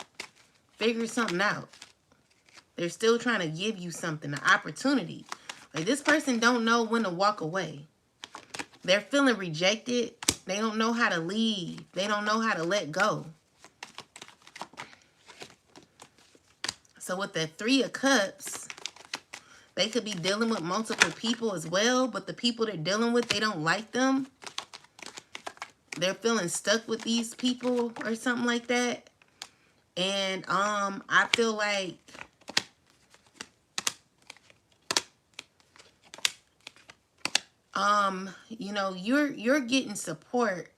figure something out. They're still trying to give you something, an opportunity. Like this person don't know when to walk away. They're feeling rejected. They don't know how to leave. They don't know how to let go. So with the 3 of Cups, they could be dealing with multiple people as well, but the people they're dealing with, they don't like them. They're feeling stuck with these people or something like that. And I feel like you know, you're getting support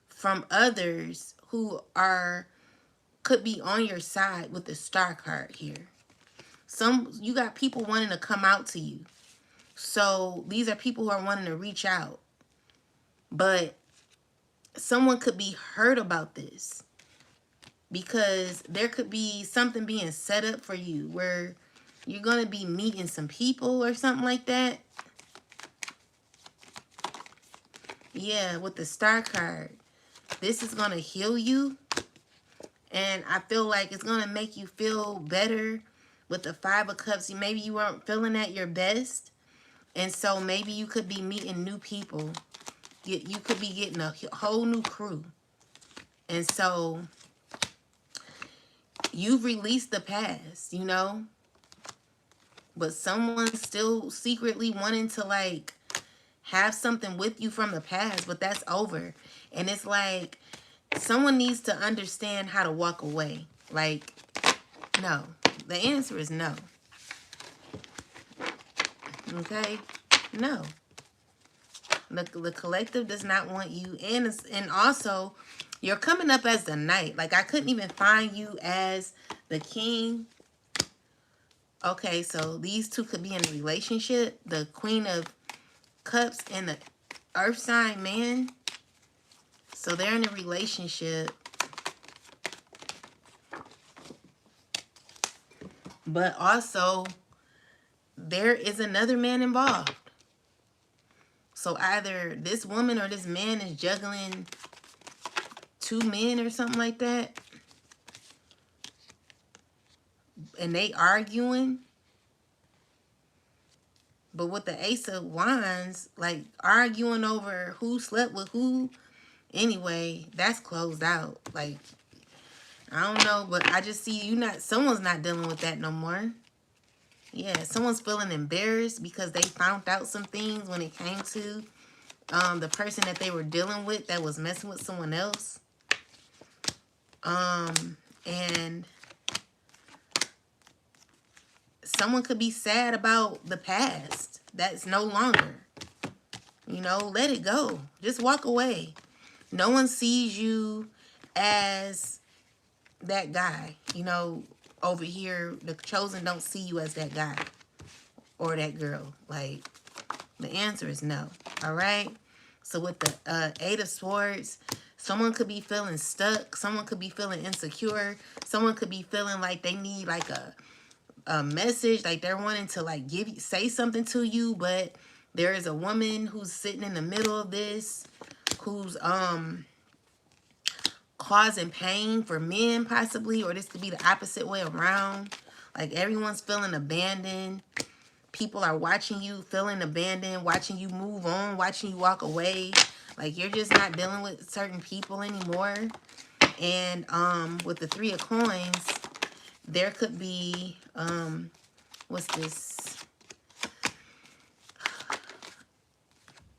from others who could be on your side with the Star card here. You got people wanting to come out to you. So these are people who are wanting to reach out. But someone could be hurt about this because there could be something being set up for you where you're going to be meeting some people or something like that. Yeah, with the Star card. This is going to heal you. And I feel like it's going to make you feel better with the 5 of Cups. Maybe you weren't feeling at your best. And so maybe you could be meeting new people. You could be getting a whole new crew. And so you've released the past, you know. But someone's still secretly wanting to like have something with you from the past. But that's over. And it's like someone needs to understand how to walk away. Like, no. The answer is no. Okay? No. The collective does not want you. And also, you're coming up as the Knight. Like, I couldn't even find you as the King. Okay, so these two could be in a relationship. The Queen of Cups and the Earth sign man. So they're in a relationship. But also, there is another man involved. So either this woman or this man is juggling 2 men or something like that. And they arguing. But with the Ace of Wands, like arguing over who slept with who. Anyway, that's closed out. Like, I don't know, but I just see someone's not dealing with that no more. Yeah, someone's feeling embarrassed because they found out some things when it came to the person that they were dealing with that was messing with someone else. And someone could be sad about the past. That's no longer. You know, let it go. Just walk away. No one sees you as that guy. You know, over here, the chosen don't see you as that guy or that girl. Like, the answer is no. All right? So with the 8 of Swords, someone could be feeling stuck. Someone could be feeling insecure. Someone could be feeling like they need like a message. Like they're wanting to like say something to you. But there is a woman who's sitting in the middle of this. Who's causing pain for men possibly. Or this could be the opposite way around. Like everyone's feeling abandoned. People are watching you feeling abandoned, watching you move on, watching you walk away. Like you're just not dealing with certain people anymore. And with the 3 of Coins, there could be what's this?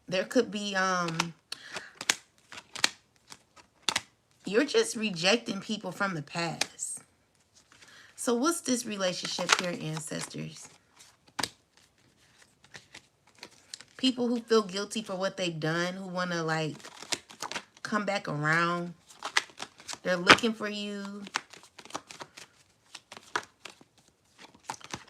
There could be You're just rejecting people from the past. So what's this relationship here, ancestors? People who feel guilty for what they've done, who want to like come back around. They're looking for you.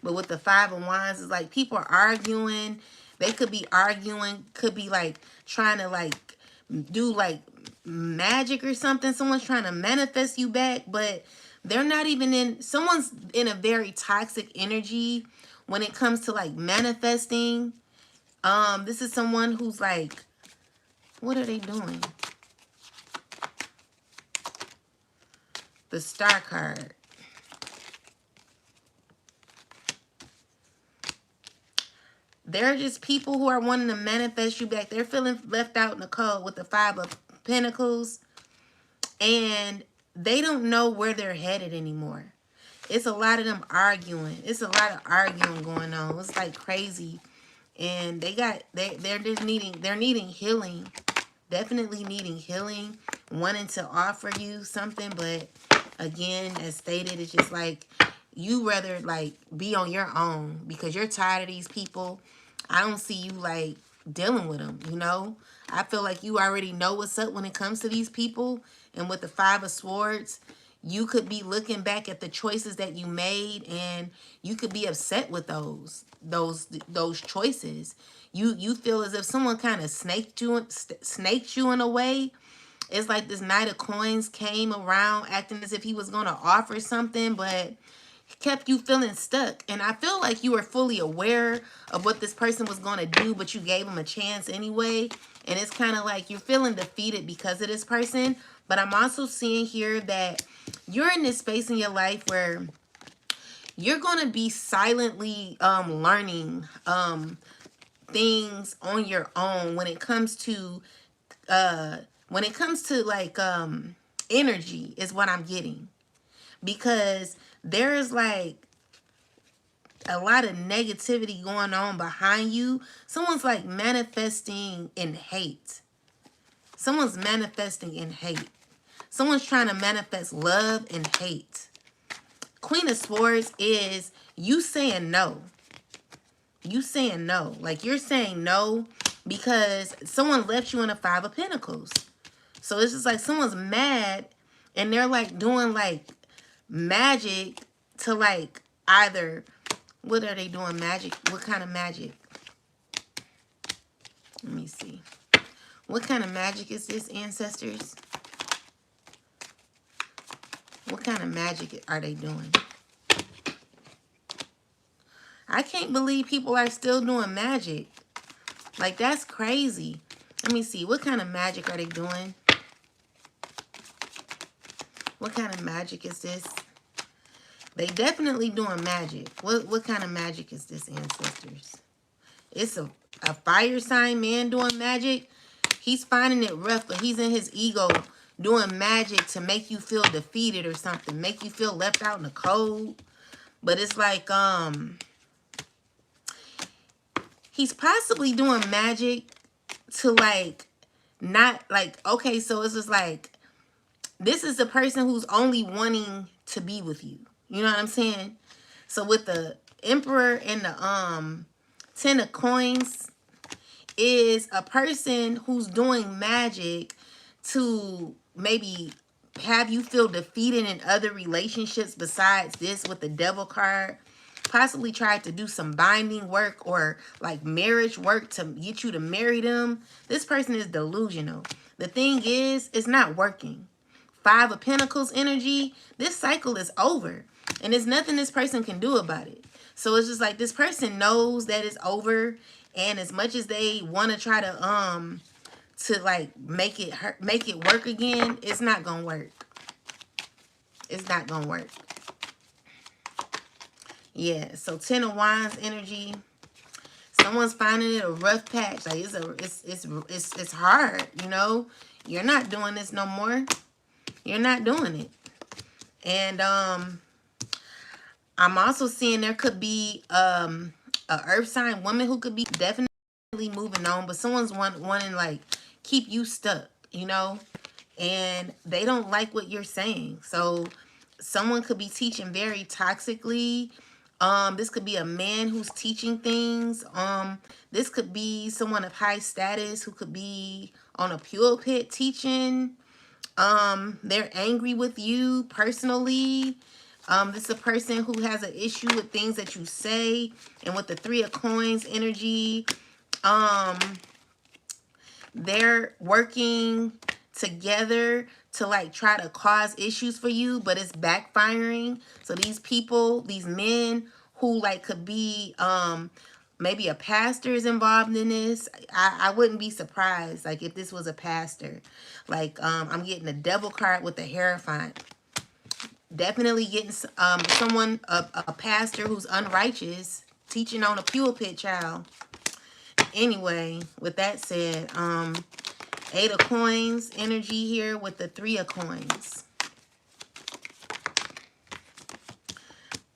But with the Five of Wands, it's like people are arguing. They could be arguing, could be like trying to like do like magic or something. Someone's trying to manifest you back, but they're not even in, someone's in a very toxic energy when it comes to like manifesting. This is someone who's like, what are they doing? The Star card. They're just people who are wanting to manifest you back. They're feeling left out in the cold with the Five of Pentacles. And they don't know where they're headed anymore. It's a lot of them arguing. It's a lot of arguing going on. It's like crazy. And they're just needing healing. Definitely needing healing. Wanting to offer you something. But again, as stated, it's just like you rather like be on your own because you're tired of these people. I don't see you like dealing with them, you know. I feel like you already know what's up when it comes to these people. And with the Five of Swords, you could be looking back at the choices that you made and you could be upset with those choices. You feel as if someone kind of snaked you in a way. It's like this Knight of Coins came around acting as if he was going to offer something, but kept you feeling stuck. And I feel like you were fully aware of what this person was going to do, but you gave him a chance anyway. And it's kind of like you're feeling defeated because of this person. But I'm also seeing here that you're in this space in your life where you're going to be silently learning things on your own when it comes to like energy is what I'm getting. Because there is like a lot of negativity going on behind you. Someone's like manifesting in hate. Someone's manifesting in hate. Someone's trying to manifest love and hate. Queen of Swords is you saying no. You saying no. Like you're saying no because someone left you in a Five of Pentacles. So it's just like someone's mad and they're like doing like magic to like either, what are they doing magic? What kind of magic? Let me see. What kind of magic is this, ancestors? What kind of magic are they doing? I can't believe people are still doing magic. Like, that's crazy. Let me see. What kind of magic are they doing? What kind of magic is this? They definitely doing magic. What kind of magic is this, ancestors? It's a fire sign man doing magic. He's finding it rough, but he's in his ego doing magic to make you feel defeated or something. Make you feel left out in the cold. But it's like, he's possibly doing magic to like, not like, okay, so it's just like, this is the person who's only wanting to be with you. You know what I'm saying? So with the Emperor and the Ten of Coins is a person who's doing magic to maybe have you feel defeated in other relationships besides this with the Devil card. Possibly tried to do some binding work or like marriage work to get you to marry them. This person is delusional. The thing is, it's not working. Five of Pentacles energy, this cycle is over. And there's nothing this person can do about it. So it's just like this person knows that it's over. And as much as they want to try to like make it work again, it's not gonna work. It's not gonna work. Yeah, so Ten of Wands energy. Someone's finding it a rough patch. Like it's hard, you know. You're not doing this no more. You're not doing it. And I'm also seeing there could be a earth sign woman who could be definitely moving on, but someone's wanting like keep you stuck, you know. and they don't like what you're saying. So someone could be teaching very toxically. This could be a man who's teaching things. This could be someone of high status who could be on a pulpit teaching. They're angry with you personally. This is a person who has an issue with things that you say. And with the Three of Coins energy, um, they're working together to like try to cause issues for you, but it's backfiring. So these people, these men who like could be maybe a pastor is involved in this. I wouldn't be surprised like if this was a pastor. Like I'm getting a devil card with the Hierophant. Definitely getting someone, a pastor who's unrighteous, teaching on a pulpit, child. Anyway, with that said, Eight of Coins energy here with the Three of Coins.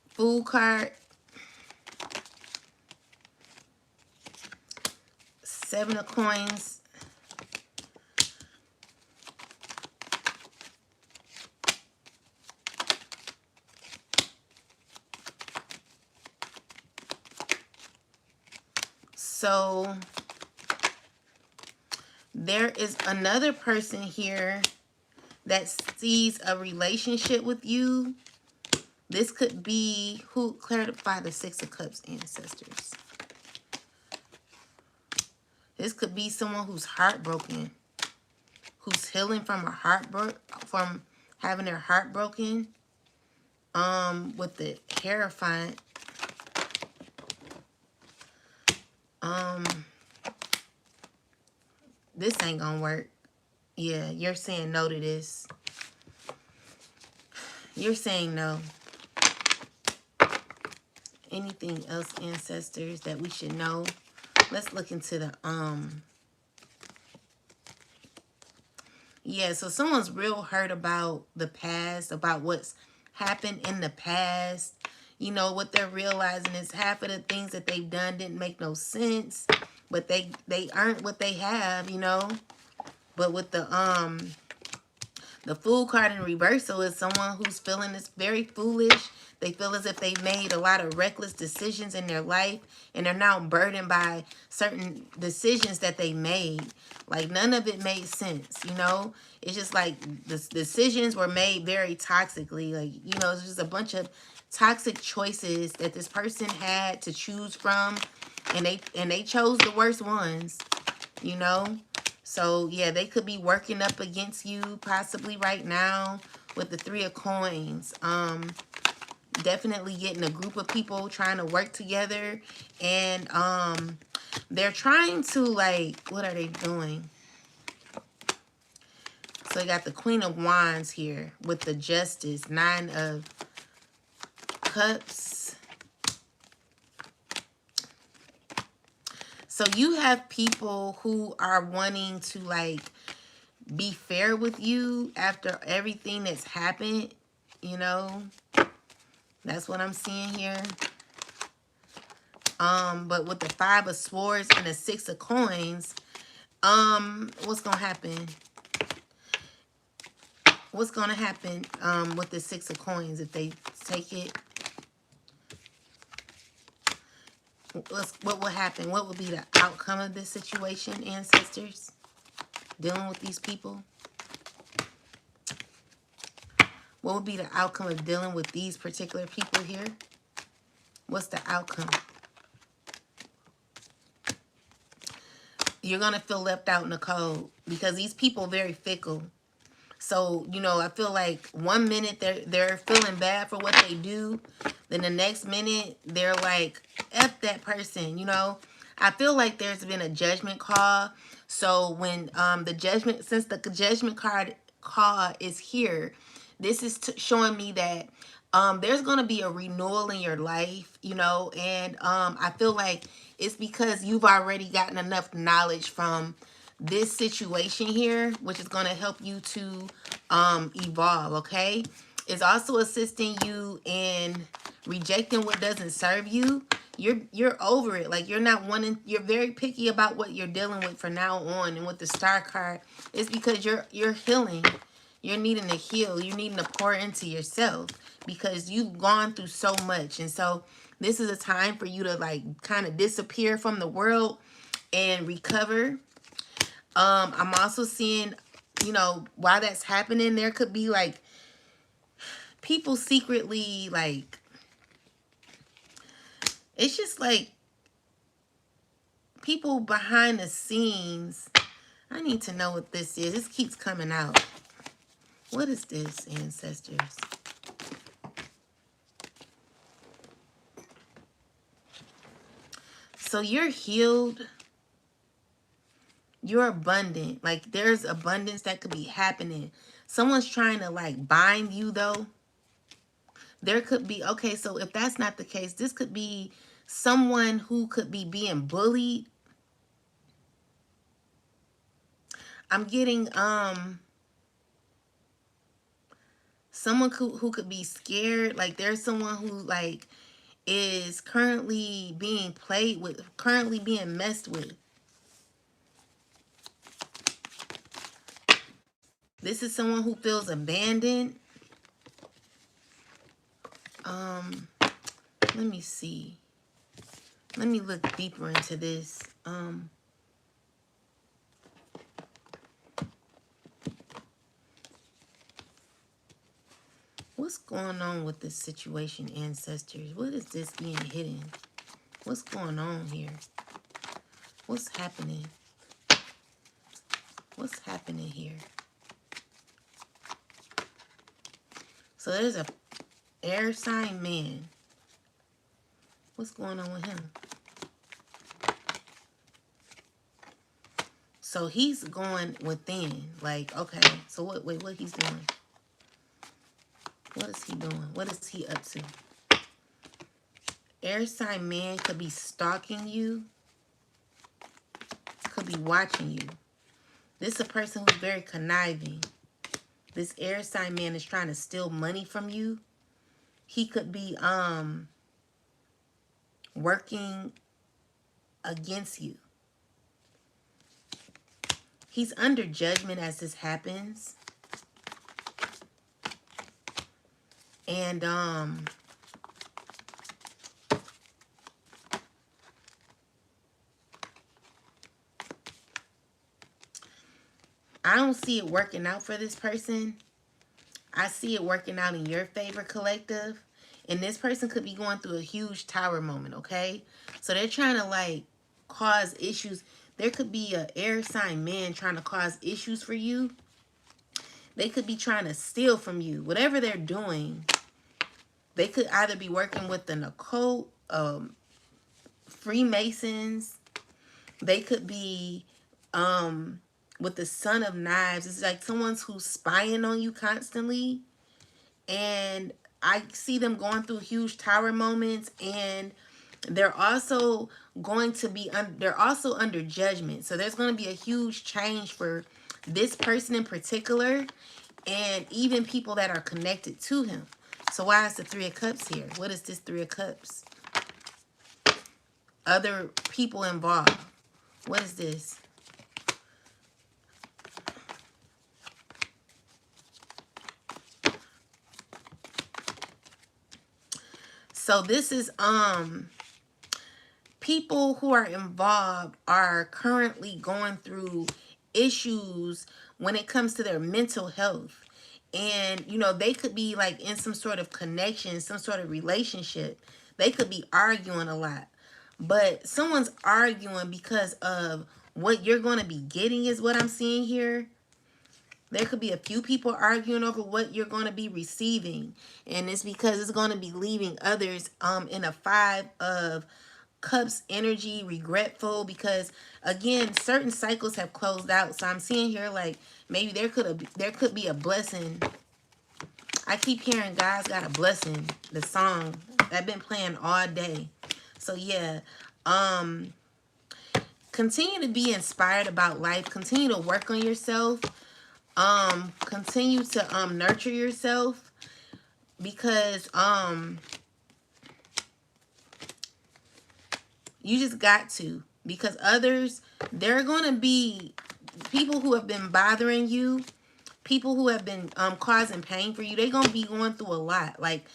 Fool card. Seven of Coins. So there is another person here that sees a relationship with you. This could be who clarified the Six of Cups ancestors. This could be someone who's heartbroken, who's healing from a from having their heart broken. With the Hierophant. This ain't gonna work. Yeah, you're saying no to this. You're saying no. Anything else, ancestors, that we should know? Let's look into the yeah, so someone's real hurt about the past, about what's happened in the past. You know, what they're realizing is half of the things that they've done didn't make no sense, but they earned what they have, you know. But with the Fool card in reversal is someone who's feeling this very foolish. They feel as if they've made a lot of reckless decisions in their life, and they're now burdened by certain decisions that they made. Like, none of it made sense, you know? It's just like the decisions were made very toxically. Like, you know, it's just a bunch of toxic choices that this person had to choose from, and they chose the worst ones, you know? So, yeah, they could be working up against you possibly right now with the Three of Coins. Definitely getting a group of people trying to work together. And they're trying to, like, what are they doing? So, you got the Queen of Wands here with the Justice. Nine of Cups. So you have people who are wanting to like be fair with you after everything that's happened, you know. That's what I'm seeing here. But with the Five of Swords and the Six of Coins, what's gonna happen? What's gonna happen with the Six of Coins if they take it? What will happen? What will be the outcome of this situation, ancestors? Dealing with these people? What would be the outcome of dealing with these particular people here? What's the outcome? You're going to feel left out in the cold because these people are very fickle. So, you know, I feel like 1 minute they're feeling bad for what they do. Then the next minute they're like, F that person, you know. I feel like there's been a judgment call. So when since the judgment card is here, this is showing me that there's going to be a renewal in your life, you know. And I feel like it's because you've already gotten enough knowledge from this situation here, which is going to help you to evolve, okay? It's also assisting you in rejecting what doesn't serve you. You're over it. Like you're not wanting, you're very picky about what you're dealing with from now on. And with the star card, it's because you're healing. You're needing to heal. You're needing to pour into yourself because you've gone through so much. And so this is a time for you to like kind of disappear from the world and recover. I'm also seeing, while that's happening, there could be like people secretly like, it's just like people behind the scenes. I need to know what this is. This keeps coming out. What is this, ancestors? So you're healed. You're abundant. Like there's abundance that could be happening. Someone's trying to like bind you though. There could be, okay, so if that's not the case, this could be someone who could be being bullied. I'm getting someone who could be scared. Like there's someone who like is currently being played with, currently being messed with. This is someone who feels abandoned. Um, let me see. Let me look deeper into this. What's going on with this situation, ancestors? What is this being hidden? What's going on here? What's happening? What's happening here? So there's a air sign man. What's going on with him? So he's going within. Like, okay. So what he's doing? What is he doing? What is he up to? Air sign man could be stalking you. Could be watching you. This is a person who's very conniving. This air sign man is trying to steal money from you. He could be working against you. He's under judgment as this happens. And I don't see it working out for this person. I see it working out in your favor, collective. And this person could be going through a huge tower moment, okay? So they're trying to, like, cause issues. There could be an air sign man trying to cause issues for you. They could be trying to steal from you. Whatever they're doing, they could either be working with an occult, Freemasons. They could be with the Son of Knives. It's like someone's who's spying on you constantly. And I see them going through huge tower moments. And they're also going to be, they're also under judgment. So there's going to be a huge change for this person in particular. And even people that are connected to him. So why is the Three of Cups here? What is this Three of Cups? Other people involved. What is this? So this is people who are involved are currently going through issues when it comes to their mental health. And, they could be like in some sort of connection, some sort of relationship. They could be arguing a lot. But someone's arguing because of what you're going to be getting is what I'm seeing here. There could be a few people arguing over what you're going to be receiving. And it's because it's going to be leaving others in a Five of Cups energy, regretful, because again, certain cycles have closed out. So I'm seeing here like maybe there could be a blessing. I keep hearing God's got a blessing, the song I've been playing all day. So yeah, continue to be inspired about life. Continue to work on yourself. Continue to nurture yourself, because You just got to. Because others, there are going to be people who have been bothering you, people who have been causing pain for you. They're going to be going through a lot. Like,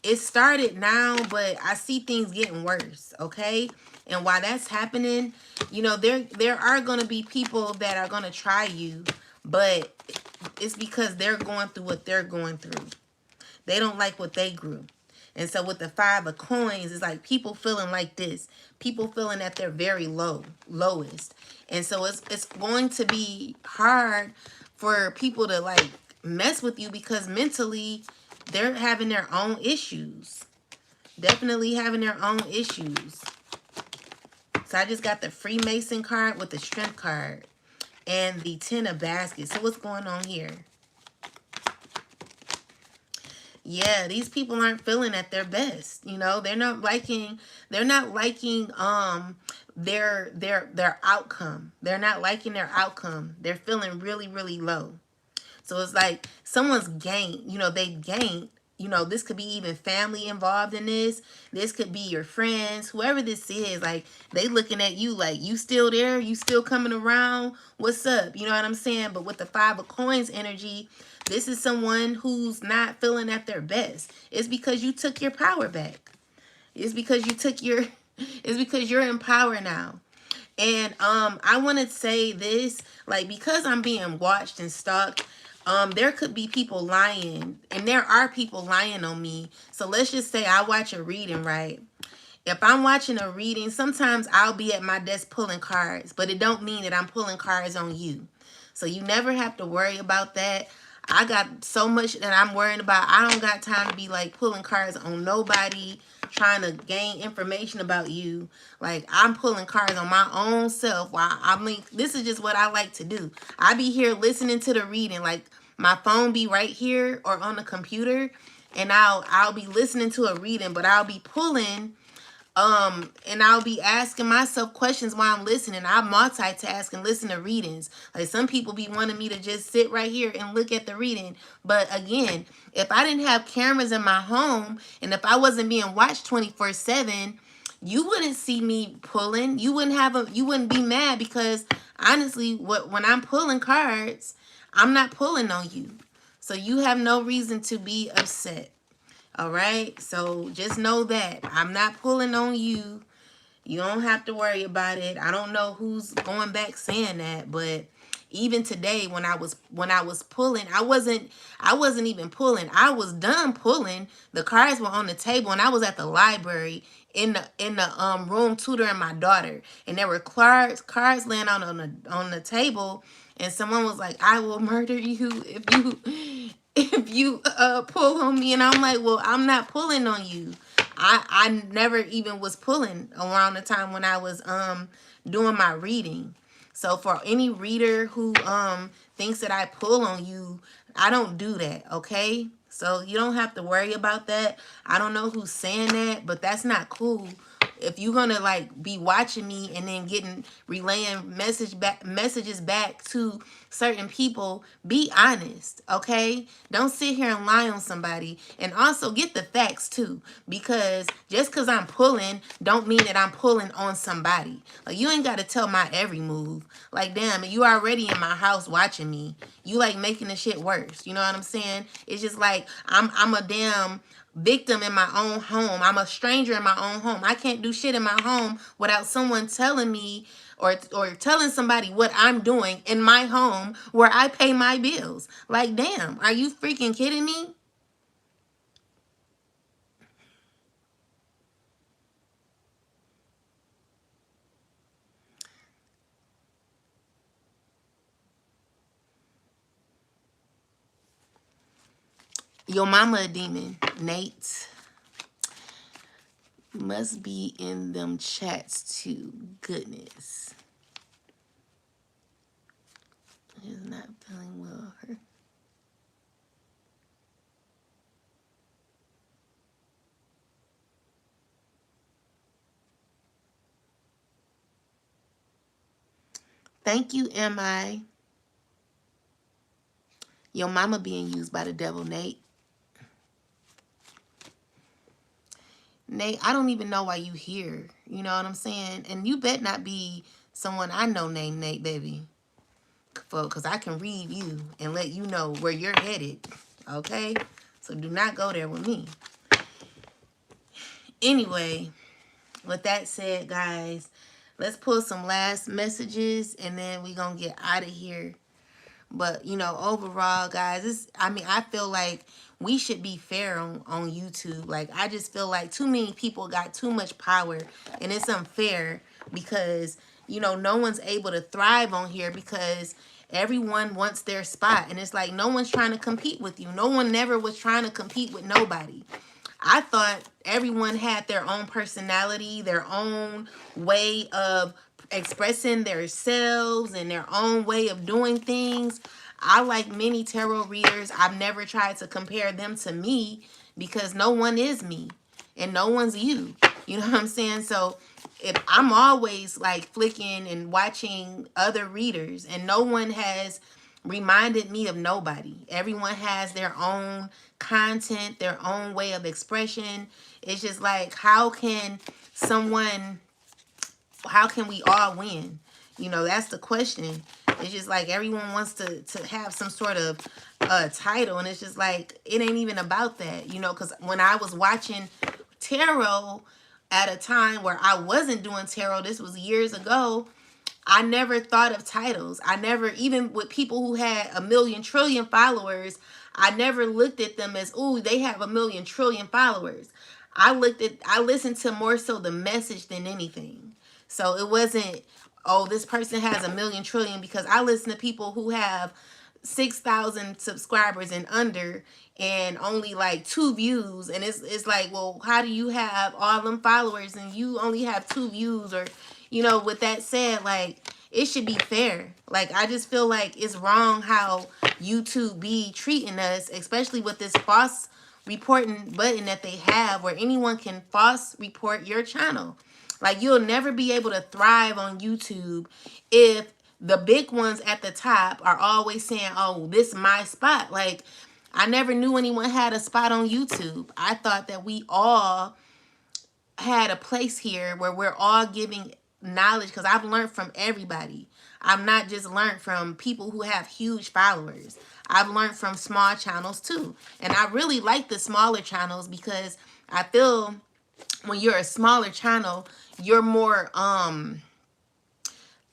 it started now, but I see things getting worse, okay? And while that's happening, you know, there are going to be people that are going to try you, but it's because they're going through what they're going through. They don't like what they grew. And so with the 5 of coins, it's like people feeling like this. People feeling at their very lowest. And so it's going to be hard for people to like mess with you because mentally they're having their own issues. Definitely having their own issues. So I just got the Freemason card with the Strength card and the 10 of baskets. So what's going on here? Yeah, these people aren't feeling at their best. You know, they're not liking their outcome. They're not liking their outcome. They're feeling really, really low. So it's like someone's gained, you know, they gained, you know, this could be even family involved in this. This could be your friends, whoever this is, like they looking at you like you still there, you still coming around. What's up? You know what I'm saying? But with the 5 of coins energy, this is someone who's not feeling at their best. It's because you took your power back. It's because you took your it's because you're in power now. And I want to say this, like, because I'm being watched and stalked, there could be people lying, and there are people lying on me. So let's just say I watch a reading, right? If I'm watching a reading, sometimes I'll be at my desk pulling cards, but it don't mean that I'm pulling cards on you. So you never have to worry about that. I got so much that I'm worrying about. I don't got time to be like pulling cards on nobody, trying to gain information about you. Like, I'm pulling cards on my own self. While I mean, this is just what I like to do. I be here listening to the reading. Like, my phone be right here or on the computer, and I'll be listening to a reading, but I'll be pulling and I'll be asking myself questions while I'm listening. I multitask and listen to readings. Like, some people be wanting me to just sit right here and look at the reading. But again, if I didn't have cameras in my home and if I wasn't being watched 24/7, you wouldn't see me pulling. You wouldn't be mad because honestly, when I'm pulling cards, I'm not pulling on you. So you have no reason to be upset. All right, so just know that I'm not pulling on you. You don't have to worry about it. I don't know who's going back saying that, but even today when I was pulling, I wasn't even pulling. I was done pulling. The cards were on the table, and I was at the library in the room tutoring my daughter, and there were cards laying out on the table, and someone was like, "I will murder you if you pull on me," and I'm like, "Well, I'm not pulling on you." I never even was pulling around the time when I was doing my reading. So for any reader who thinks that I pull on you, I don't do that, okay? So you don't have to worry about that. I don't know who's saying that, but that's not cool. If you're gonna like be watching me and then relaying messages back to certain people, be honest, okay? Don't sit here and lie on somebody. And also get the facts too, because just because I'm pulling don't mean that I'm pulling on somebody. Like, you ain't got to tell my every move. Like, damn, you already in my house watching me. You like making the shit worse. You know what I'm saying? It's just like I'm a damn victim in my own home. I'm a stranger in my own home. I can't do shit in my home without someone telling me or telling somebody what I'm doing in my home where I pay my bills. Like, damn, are you freaking kidding me? Your mama a demon, Nate. Must be in them chats too. Goodness. Is not feeling well. Thank you, MI. Your mama being used by the devil, Nate. Nate, I don't even know why you here. You know what I'm saying? And you bet not be someone I know named Nate, baby. Because I can read you and let you know where you're headed. Okay? So do not go there with me. Anyway, with that said, guys, let's pull some last messages and then we going to get out of here. But overall, guys, I feel like we should be fair on YouTube. Like, I just feel like too many people got too much power, and it's unfair because no one's able to thrive on here because everyone wants their spot, and it's like no one's trying to compete with you. No one never was trying to compete with nobody. I thought everyone had their own personality, their own way of expressing themselves and their own way of doing things. I like many tarot readers. I've never tried to compare them to me because no one is me and no one's you. You know what I'm saying? So if I'm always like flicking and watching other readers and no one has reminded me of nobody. Everyone has their own content, their own way of expression. It's just like someone how can we all win? That's the question. It's just like everyone wants to have some sort of title, and it's just like it ain't even about that, because when I was watching tarot at a time where I wasn't doing tarot, this was years ago, I never thought of titles. I never, even with people who had a million trillion followers, I never looked at them as, ooh, they have a million trillion followers. I listened to more so the message than anything. So it wasn't, oh, this person has a million trillion, because I listen to people who have 6,000 subscribers and under and only like 2 views, and it's like, well, how do you have all them followers and you only have 2 views? Or with that said, like, it should be fair. Like, I just feel like it's wrong how YouTube be treating us, especially with this false reporting button that they have where anyone can false report your channel. Like, you'll never be able to thrive on YouTube if the big ones at the top are always saying, oh, this is my spot. Like, I never knew anyone had a spot on YouTube. I thought that we all had a place here where we're all giving knowledge, because I've learned from everybody. I've not just learned from people who have huge followers. I've learned from small channels too. And I really like the smaller channels because I feel when you're a smaller channel, you're more I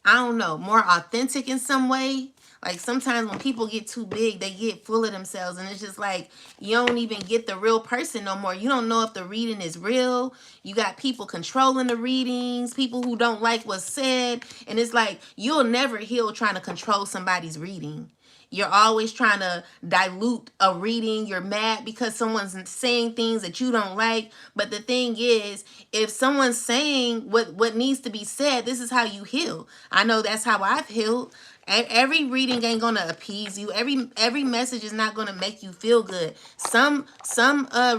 don't know, more authentic in some way. Like, sometimes when people get too big, they get full of themselves, and it's just like you don't even get the real person no more. You don't know if the reading is real. You got people controlling the readings, people who don't like what's said, and it's like you'll never heal trying to control somebody's reading. You're always trying to dilute a reading. You're mad because someone's saying things that you don't like. But the thing is, if someone's saying what needs to be said, this is how you heal. I know that's how I've healed. Every reading ain't gonna appease you. Every message is not gonna make you feel good. Some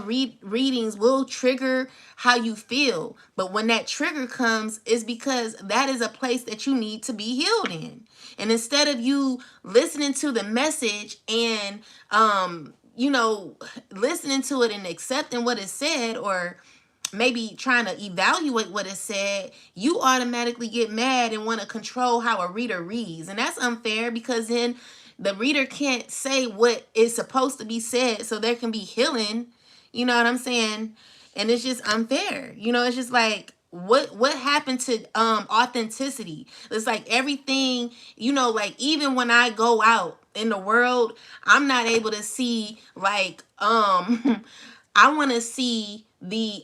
readings will trigger how you feel, but when that trigger comes, it's because that is a place that you need to be healed in. And instead of you listening to the message and listening to it and accepting what it said, or maybe trying to evaluate what it said, you automatically get mad and want to control how a reader reads. And that's unfair, because then the reader can't say what is supposed to be said so there can be healing. You know what I'm saying? And it's just unfair. It's just like, what happened to authenticity? It's like everything, like, even when I go out in the world, I'm not able to see, like, I want to see the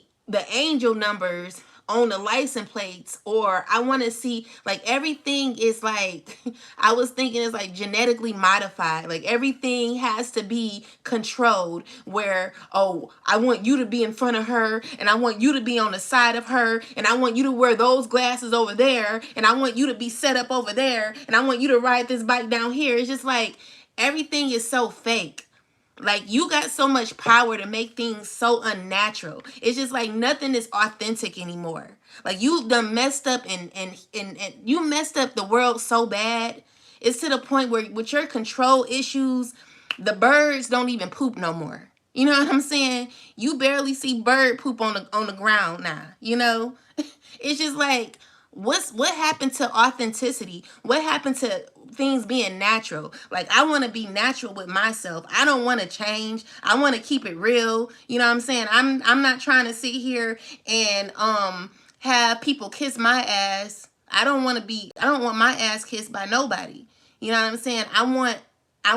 angel numbers on the license plates, or I want to see, like, everything is like I was thinking it's like genetically modified. Like, everything has to be controlled, where, oh, I want you to be in front of her, and I want you to be on the side of her, and I want you to wear those glasses over there, and I want you to be set up over there, and I want you to ride this bike down here. It's just like everything is so fake. Like, you got so much power to make things so unnatural. It's just like nothing is authentic anymore. Like, you done messed up and you messed up the world so bad. It's to the point where with your control issues, the birds don't even poop no more. You know what I'm saying? You barely see bird poop on the ground now. You know, it's just like what happened to authenticity? What happened to things being natural? Like I want to be natural with myself. I don't want to change. I want to keep it real. You know what I'm saying? I'm not trying to sit here and have people kiss my ass. I don't want my ass kissed by nobody. You know what I'm saying? I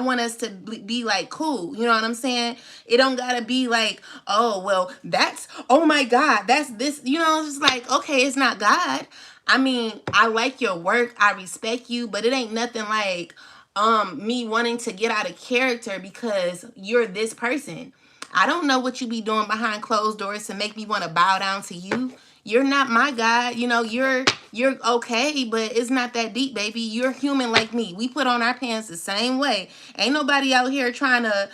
want us to be like cool. You know what I'm saying? It don't gotta be like, oh well, that's oh my God, that's this. You know, it's just like okay, it's not God. I mean, I like your work, I respect you, but it ain't nothing like me wanting to get out of character because you're this person. I don't know what you be doing behind closed doors to make me want to bow down to you. You're not my God. You know, you're okay, but it's not that deep, baby. You're human like me. We put on our pants the same way. Ain't nobody out here trying to,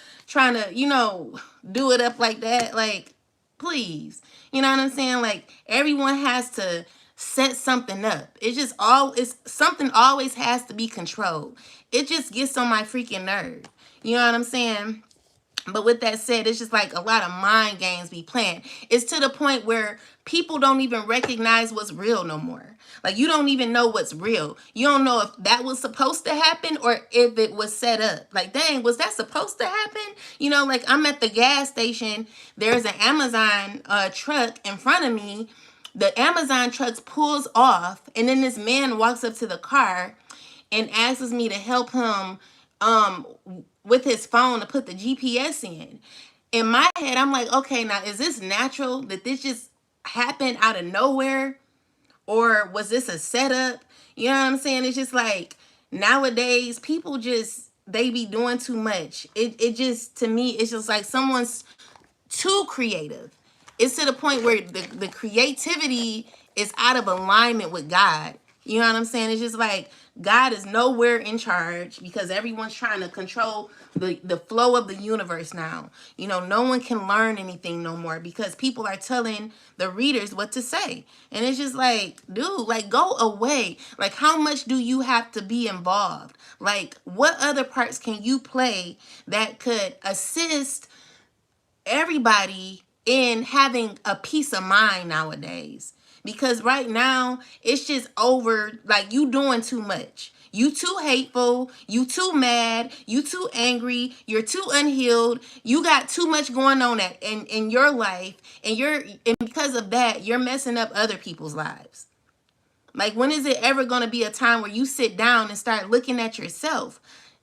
do it up like that. Like, please. You know what I'm saying? Like everyone has to set something up. It's something always has to be controlled. It just gets on my freaking nerve. You know what I'm saying? But with that said, it's just like a lot of mind games be playing. It's to the point where people don't even recognize what's real no more. Like you don't even know what's real. You don't know if that was supposed to happen or if it was set up. Like, dang, was that supposed to happen? You know, like I'm at the gas station. There's an Amazon truck in front of me. The Amazon truck pulls off, and then this man walks up to the car and asks me to help him um with his phone to put the GPS in. In my head, I'm like, okay, now is this natural? Did this just happen out of nowhere? Or was this a setup? You know what I'm saying? It's just like nowadays people just they be doing too much. It just to me it's just like someone's too creative. It's to the point where the creativity is out of alignment with God. You know what I'm saying? It's just like God is nowhere in charge because everyone's trying to control the flow of the universe now. You know, no one can learn anything no more because people are telling the readers what to say. And it's just like, dude, like go away. Like how much do you have to be involved? Like what other parts can you play that could assist everybody in having a peace of mind nowadays? Because right now it's just over. Like you doing too much, you too hateful, you too mad, you too angry, you're too unhealed, you got too much going on in your life, and because of that you're messing up other people's lives. Like, when is it ever going to be a time where you sit down and start looking at yourself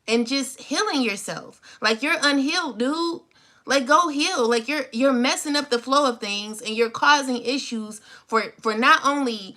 and just healing yourself? Like, you're unhealed, dude. Like, go heal. Like, you're messing up the flow of things and you're causing issues for not only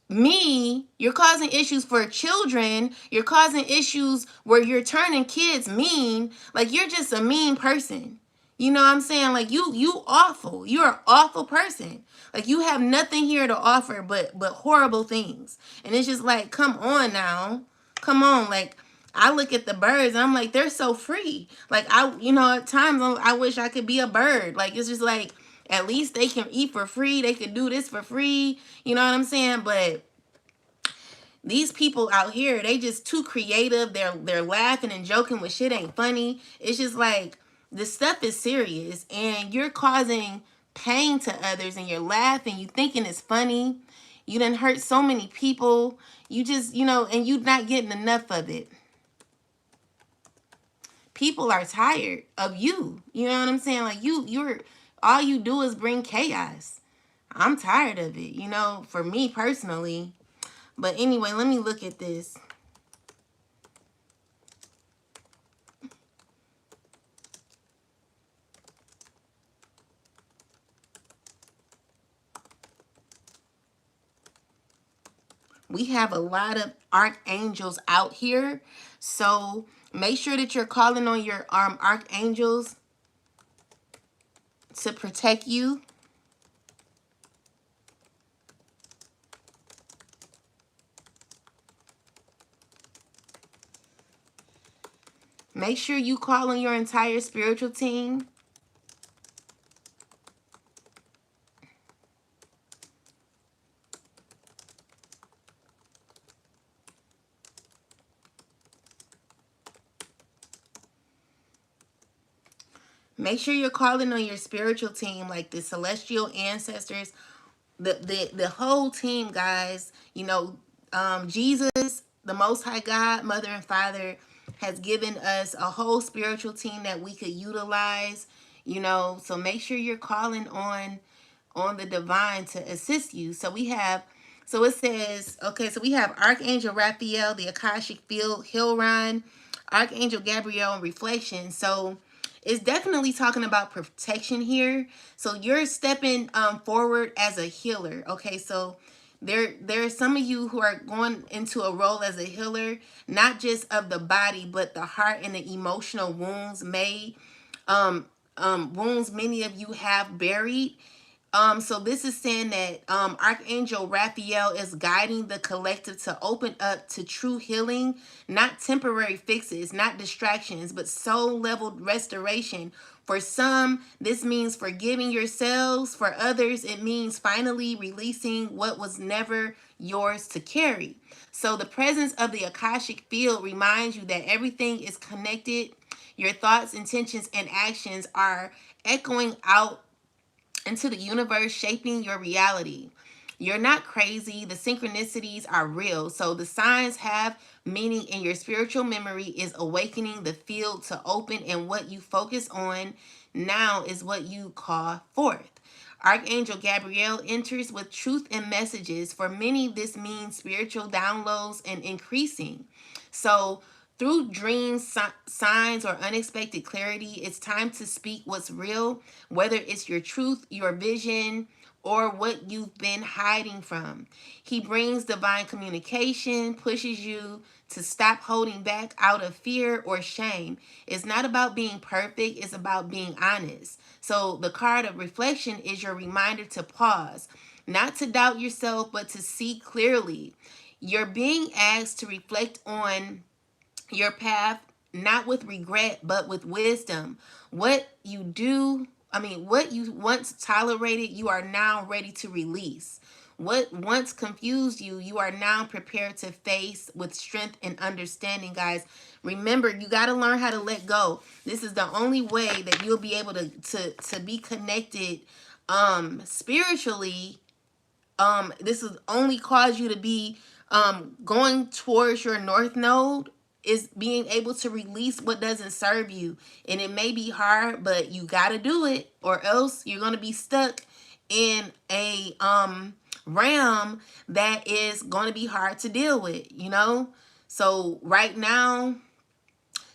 me, you're causing issues for children, you're causing issues where you're turning kids mean. Like you're just a mean person. You know what I'm saying? Like you awful. You're an awful person. Like you have nothing here to offer but horrible things. And it's just like, come on now. Come on. Like I look at the birds and I'm like, they're so free. Like at times I wish I could be a bird. Like it's just like at least they can eat for free. They could do this for free. You know what I'm saying? But these people out here, they just too creative. They're laughing and joking when shit ain't funny. It's just like this stuff is serious and you're causing pain to others and you're laughing, you thinking it's funny. You done hurt so many people. You just, and you not getting enough of it. People are tired of you. You know what I'm saying? Like you're all you do is bring chaos. I'm tired of it, for me personally. But anyway, let me look at this. We have a lot of archangels out here. So make sure that you're calling on your archangels to protect you. Make sure you call on your entire spiritual team. Make sure you're calling on your spiritual team, like the celestial ancestors, the whole team, guys. Jesus, the Most High God, Mother and Father, has given us a whole spiritual team that we could utilize. So make sure you're calling on the divine to assist you. So it says, okay, so we have Archangel Raphael, the Akashic Field, Hilron, Archangel Gabriel, and Reflection. So it's definitely talking about protection here. So you're stepping forward as a healer. Okay, so there are some of you who are going into a role as a healer, not just of the body, but the heart and the emotional wounds many of you have buried. So this is saying that Archangel Raphael is guiding the collective to open up to true healing, not temporary fixes, not distractions, but soul level restoration. For some, this means forgiving yourselves. For others, it means finally releasing what was never yours to carry. So the presence of the Akashic field reminds you that everything is connected. Your thoughts, intentions, and actions are echoing out into the universe, shaping your reality. You're not crazy. The synchronicities are real. So the signs have meaning, and your spiritual memory is awakening the field to open, and what you focus on now is what you call forth. Archangel Gabriel enters with truth and messages. For many, this means spiritual downloads and increasing. So, through dreams, signs, or unexpected clarity, it's time to speak what's real, whether it's your truth, your vision, or what you've been hiding from. He brings divine communication, pushes you to stop holding back out of fear or shame. It's not about being perfect, it's about being honest. So, the card of reflection is your reminder to pause, not to doubt yourself, but to see clearly. You're being asked to reflect on your path, not with regret, but with wisdom. What you once tolerated, you are now ready to release. What once confused you, you are now prepared to face with strength and understanding, guys. Remember, you got to learn how to let go. This is the only way that you'll be able to be connected spiritually. This will only cause you to be going towards your north node, is being able to release what doesn't serve you. And it may be hard, but you got to do it, or else you're going to be stuck in a realm that is going to be hard to deal with. So right now,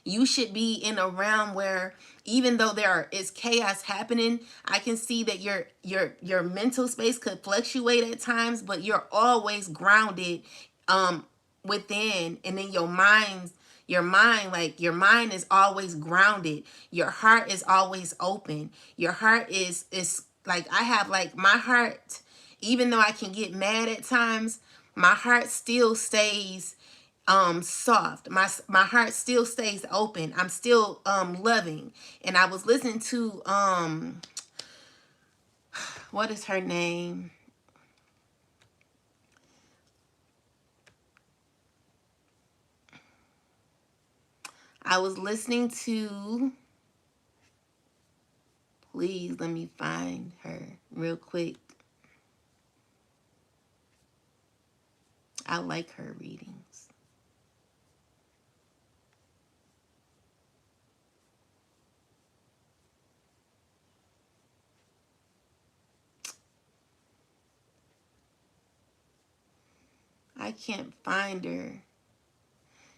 you should be in a realm where, even though is chaos happening, I can see that your mental space could fluctuate at times, but you're always grounded within. And then your mind is always grounded. Your heart is always open. Your heart is like, I have, like, my heart, even though I can get mad at times, my heart still stays soft. My heart still stays open. I'm still loving. And I was listening to what is her name? I was listening to, please let me find her real quick. I like her readings. I can't find her.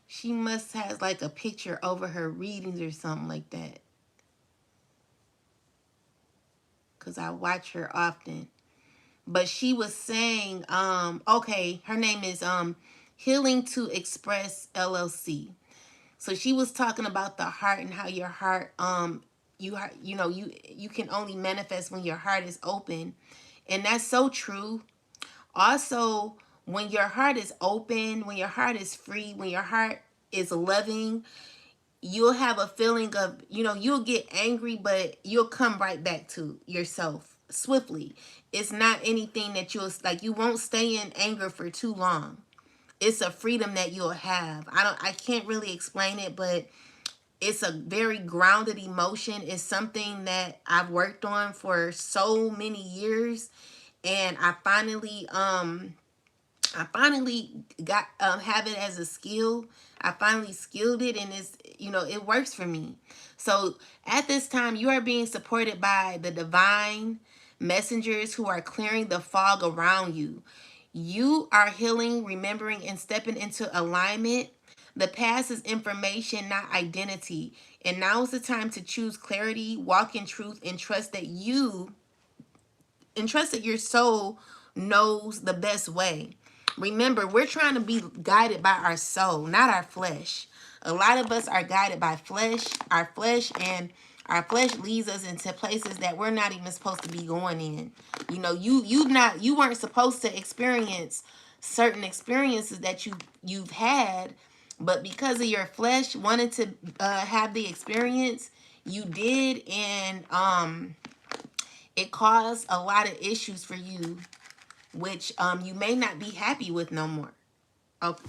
She must have like a picture over her readings or something like that, because I watch her often. But she was saying, okay, her name is Healing to Express LLC. So she was talking about the heart, and how your heart, you can only manifest when your heart is open. And that's so true. Also, when your heart is open, when your heart is free, when your heart is loving, you'll have a feeling of, you'll get angry, but you'll come right back to yourself swiftly. It's not anything that you won't stay in anger for too long. It's a freedom that you'll have. I can't really explain it, but It's a very grounded emotion. It's something that I've worked on for so many years, and I finally got have it as a skill. I finally skilled it, and it works for me. So at this time, you are being supported by the divine messengers who are clearing the fog around you. You are healing, remembering, and stepping into alignment. The past is information, not identity. And now is the time to choose clarity, walk in truth, and trust that your soul knows the best way. Remember, we're trying to be guided by our soul, not our flesh. A lot of us are guided by our flesh, and our flesh leads us into places that we're not even supposed to be going in. You weren't supposed to experience certain experiences that you've had, but because of your flesh wanted to have the experience, you did, and it caused a lot of issues for you, which you may not be happy with no more.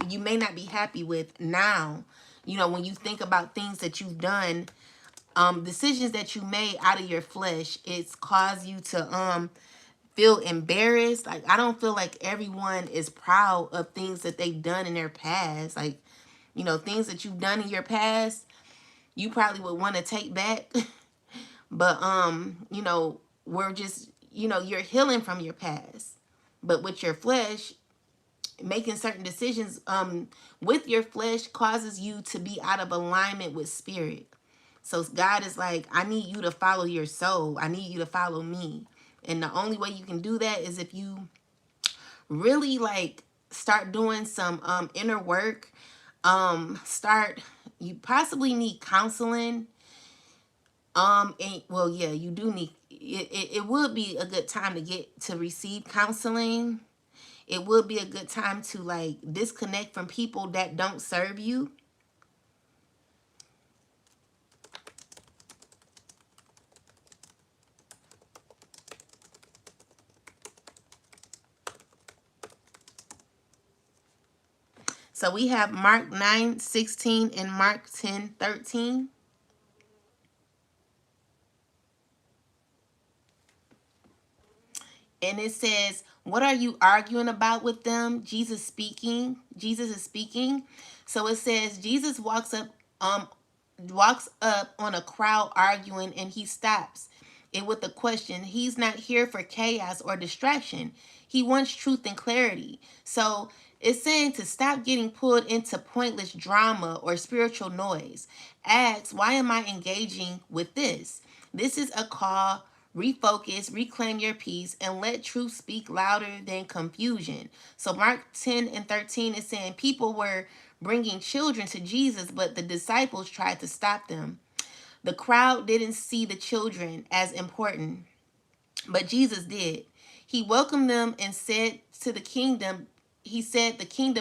You may not be happy with now. When you think about things that you've done, decisions that you made out of your flesh, it's caused you to feel embarrassed. Like, I don't feel like everyone is proud of things that they've done in their past. Like, things that you've done in your past, you probably would want to take back. But we're just, you're healing from your past. But with your flesh, making certain decisions with your flesh causes you to be out of alignment with spirit. So God is like, I need you to follow your soul. I need you to follow me. And the only way you can do that is if you really like start doing some inner work. Start You possibly need counseling. And well, yeah, you do need it would be a good time to get to receive counseling. It would be a good time to like disconnect from people that don't serve you. So we have Mark 9:16 and Mark 10:13. And it says, what are you arguing about with them? Jesus is speaking. So it says Jesus walks up on a crowd arguing, and he stops it with a question. He's not here for chaos or distraction. He wants truth and clarity. So it's saying to stop getting pulled into pointless drama or spiritual noise. Ask, why am I engaging with this? This is a call. Refocus, reclaim your peace, and let truth speak louder than confusion. So Mark 10:13 is saying people were bringing children to Jesus, but the disciples tried to stop them. The crowd didn't see the children as important, but Jesus did. He welcomed them and said the kingdom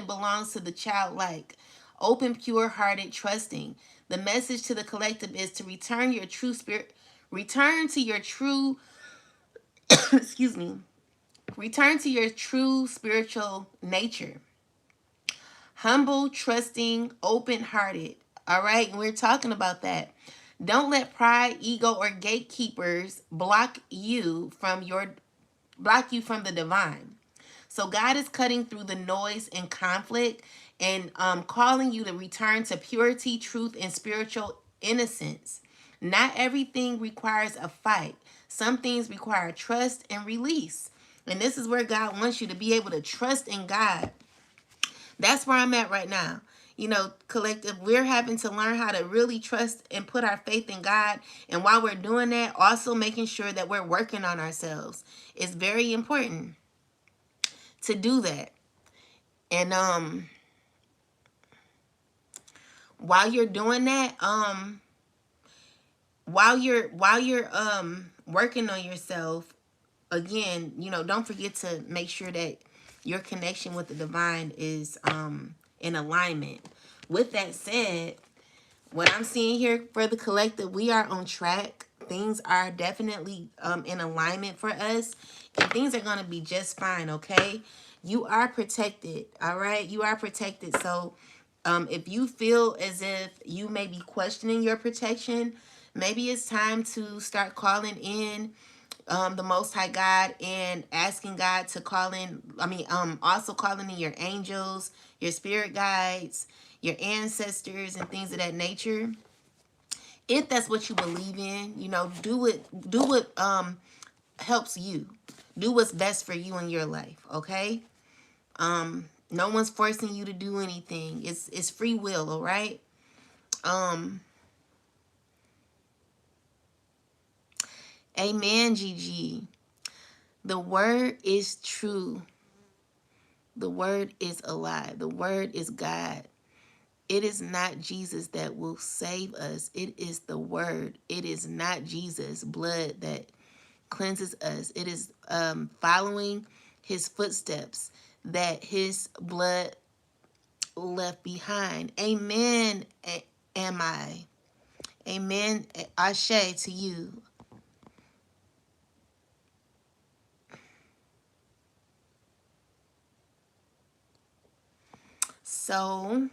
belongs to the childlike, open, pure-hearted, trusting. The message to the collective is to return to your true, excuse me, return to your true spiritual nature. Humble, trusting, open-hearted. All right, and we're talking about that. Don't let pride, ego, or gatekeepers block you from the divine. So God is cutting through the noise and conflict, and calling you to return to purity, truth, and spiritual innocence. Not everything requires a fight. Some things require trust and release. And this is where God wants you to be able to trust in God. That's where I'm at right now. Collective, we're having to learn how to really trust and put our faith in God. And while we're doing that, also making sure that we're working on ourselves. It's very important to do that. And while you're doing that, while you're working on yourself, again, don't forget to make sure that your connection with the divine is in alignment. With that said, what I'm seeing here for the collective, we are on track. Things are definitely in alignment for us, and things are going to be just fine, okay? You are protected, all right? You are protected. So If you feel as if you may be questioning your protection, maybe it's time to start calling in the Most High God and asking God to call in. Also calling in your angels, your spirit guides, your ancestors, and things of that nature. If that's what you believe in, do it. Do what helps you. Do what's best for you in your life. Okay. No one's forcing you to do anything. It's free will. All right. Um. Amen. Gigi. The word is true. The word is alive. The word is God. It is not Jesus that will save us. It is the word. It is not Jesus' blood that cleanses us. It is following his footsteps that his blood left behind. Amen. Am I? Amen. Ashe to you. So,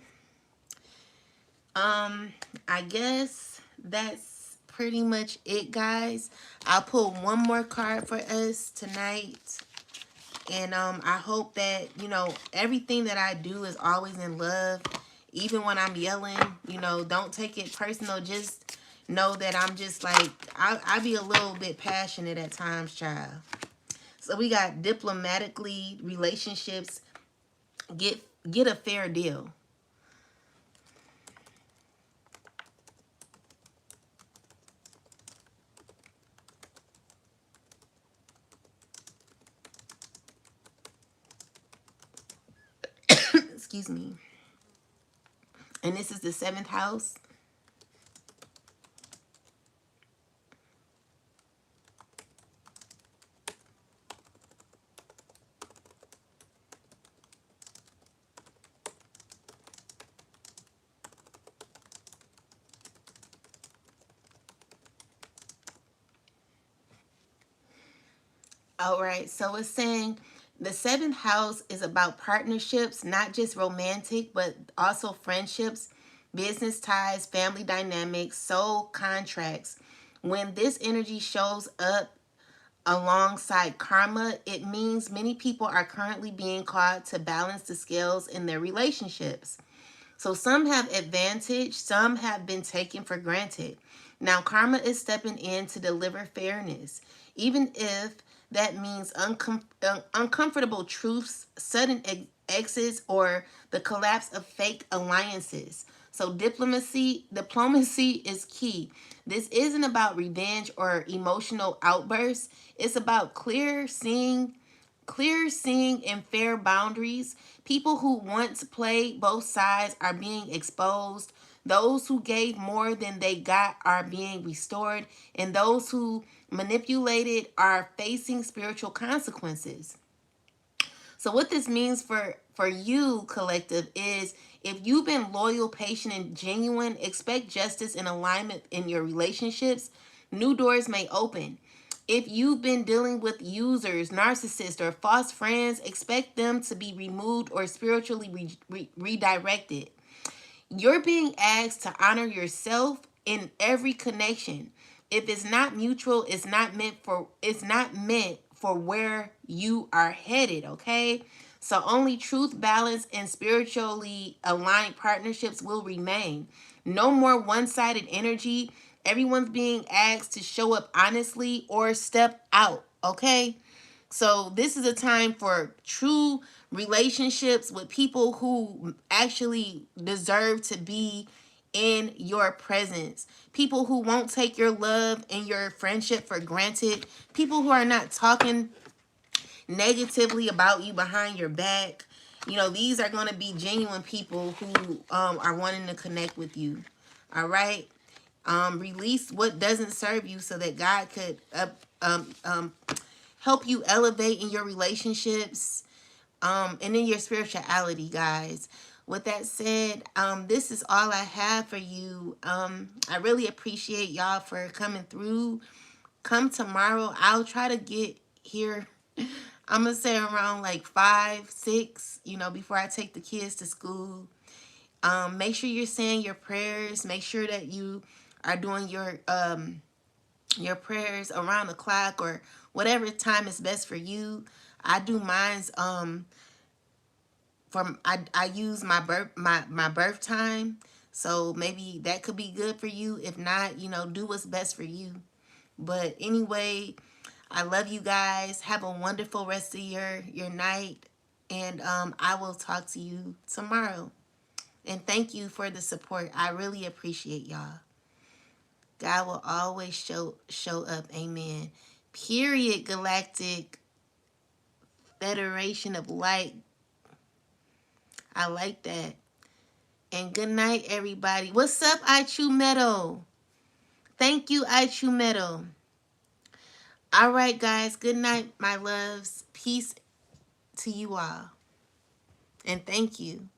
Um, I guess that's pretty much it, guys. I'll pull one more card for us tonight. And I hope that, everything that I do is always in love. Even when I'm yelling, don't take it personal. Just know that I'm just like, I be a little bit passionate at times, child. So we got diplomatically relationships, get get a fair deal. Excuse me. And this is the seventh house. All right, so it's saying the seventh house is about partnerships, not just romantic, but also friendships, business ties, family dynamics, soul contracts. When this energy shows up alongside karma, it means many people are currently being called to balance the scales in their relationships. So some have advantage, some have been taken for granted. Now karma is stepping in to deliver fairness, even if that means uncomfortable truths, sudden exits, or the collapse of fake alliances. So diplomacy is key. This isn't about revenge or emotional outbursts. It's about clear seeing and fair boundaries. People who once played both sides are being exposed. Those who gave more than they got are being restored. And those who manipulated are facing spiritual consequences. So what this means for you, collective, is if you've been loyal, patient, and genuine, expect justice and alignment in your relationships. New doors may open. If you've been dealing with users, narcissists, or false friends, expect them to be removed or spiritually redirected. You're being asked to honor yourself in every connection. If it's not mutual, it's not meant for where you are headed, okay? So only truth, balance, and spiritually aligned partnerships will remain. No more one-sided energy. Everyone's being asked to show up honestly or step out, okay? So this is a time for true relationships with people who actually deserve to be in your presence. People who won't take your love and your friendship for granted. People who are not talking negatively about you behind your back. These are going to be genuine people who are wanting to connect with you. All right. Release what doesn't serve you so that God could help you elevate in your relationships, and in your spirituality, guys. With that said, this is all I have for you. I really appreciate y'all for coming through. Come tomorrow, I'll try to get here. I'm gonna say around like 5, 6, before I take the kids to school. Make sure you're saying your prayers. Make sure that you are doing your prayers around the clock or whatever time is best for you. I do mine's from I use my birth time. So maybe that could be good for you. If not, do what's best for you. But anyway, I love you guys. Have a wonderful rest of your night. And I will talk to you tomorrow. And thank you for the support. I really appreciate y'all. God will always show up. Amen. Period. Galactic Federation of Light. I like that. And good night, everybody. What's up, Ichu Meadow? Thank you, Ichu Meadow. All right, guys. Good night, my loves. Peace to you all. And thank you.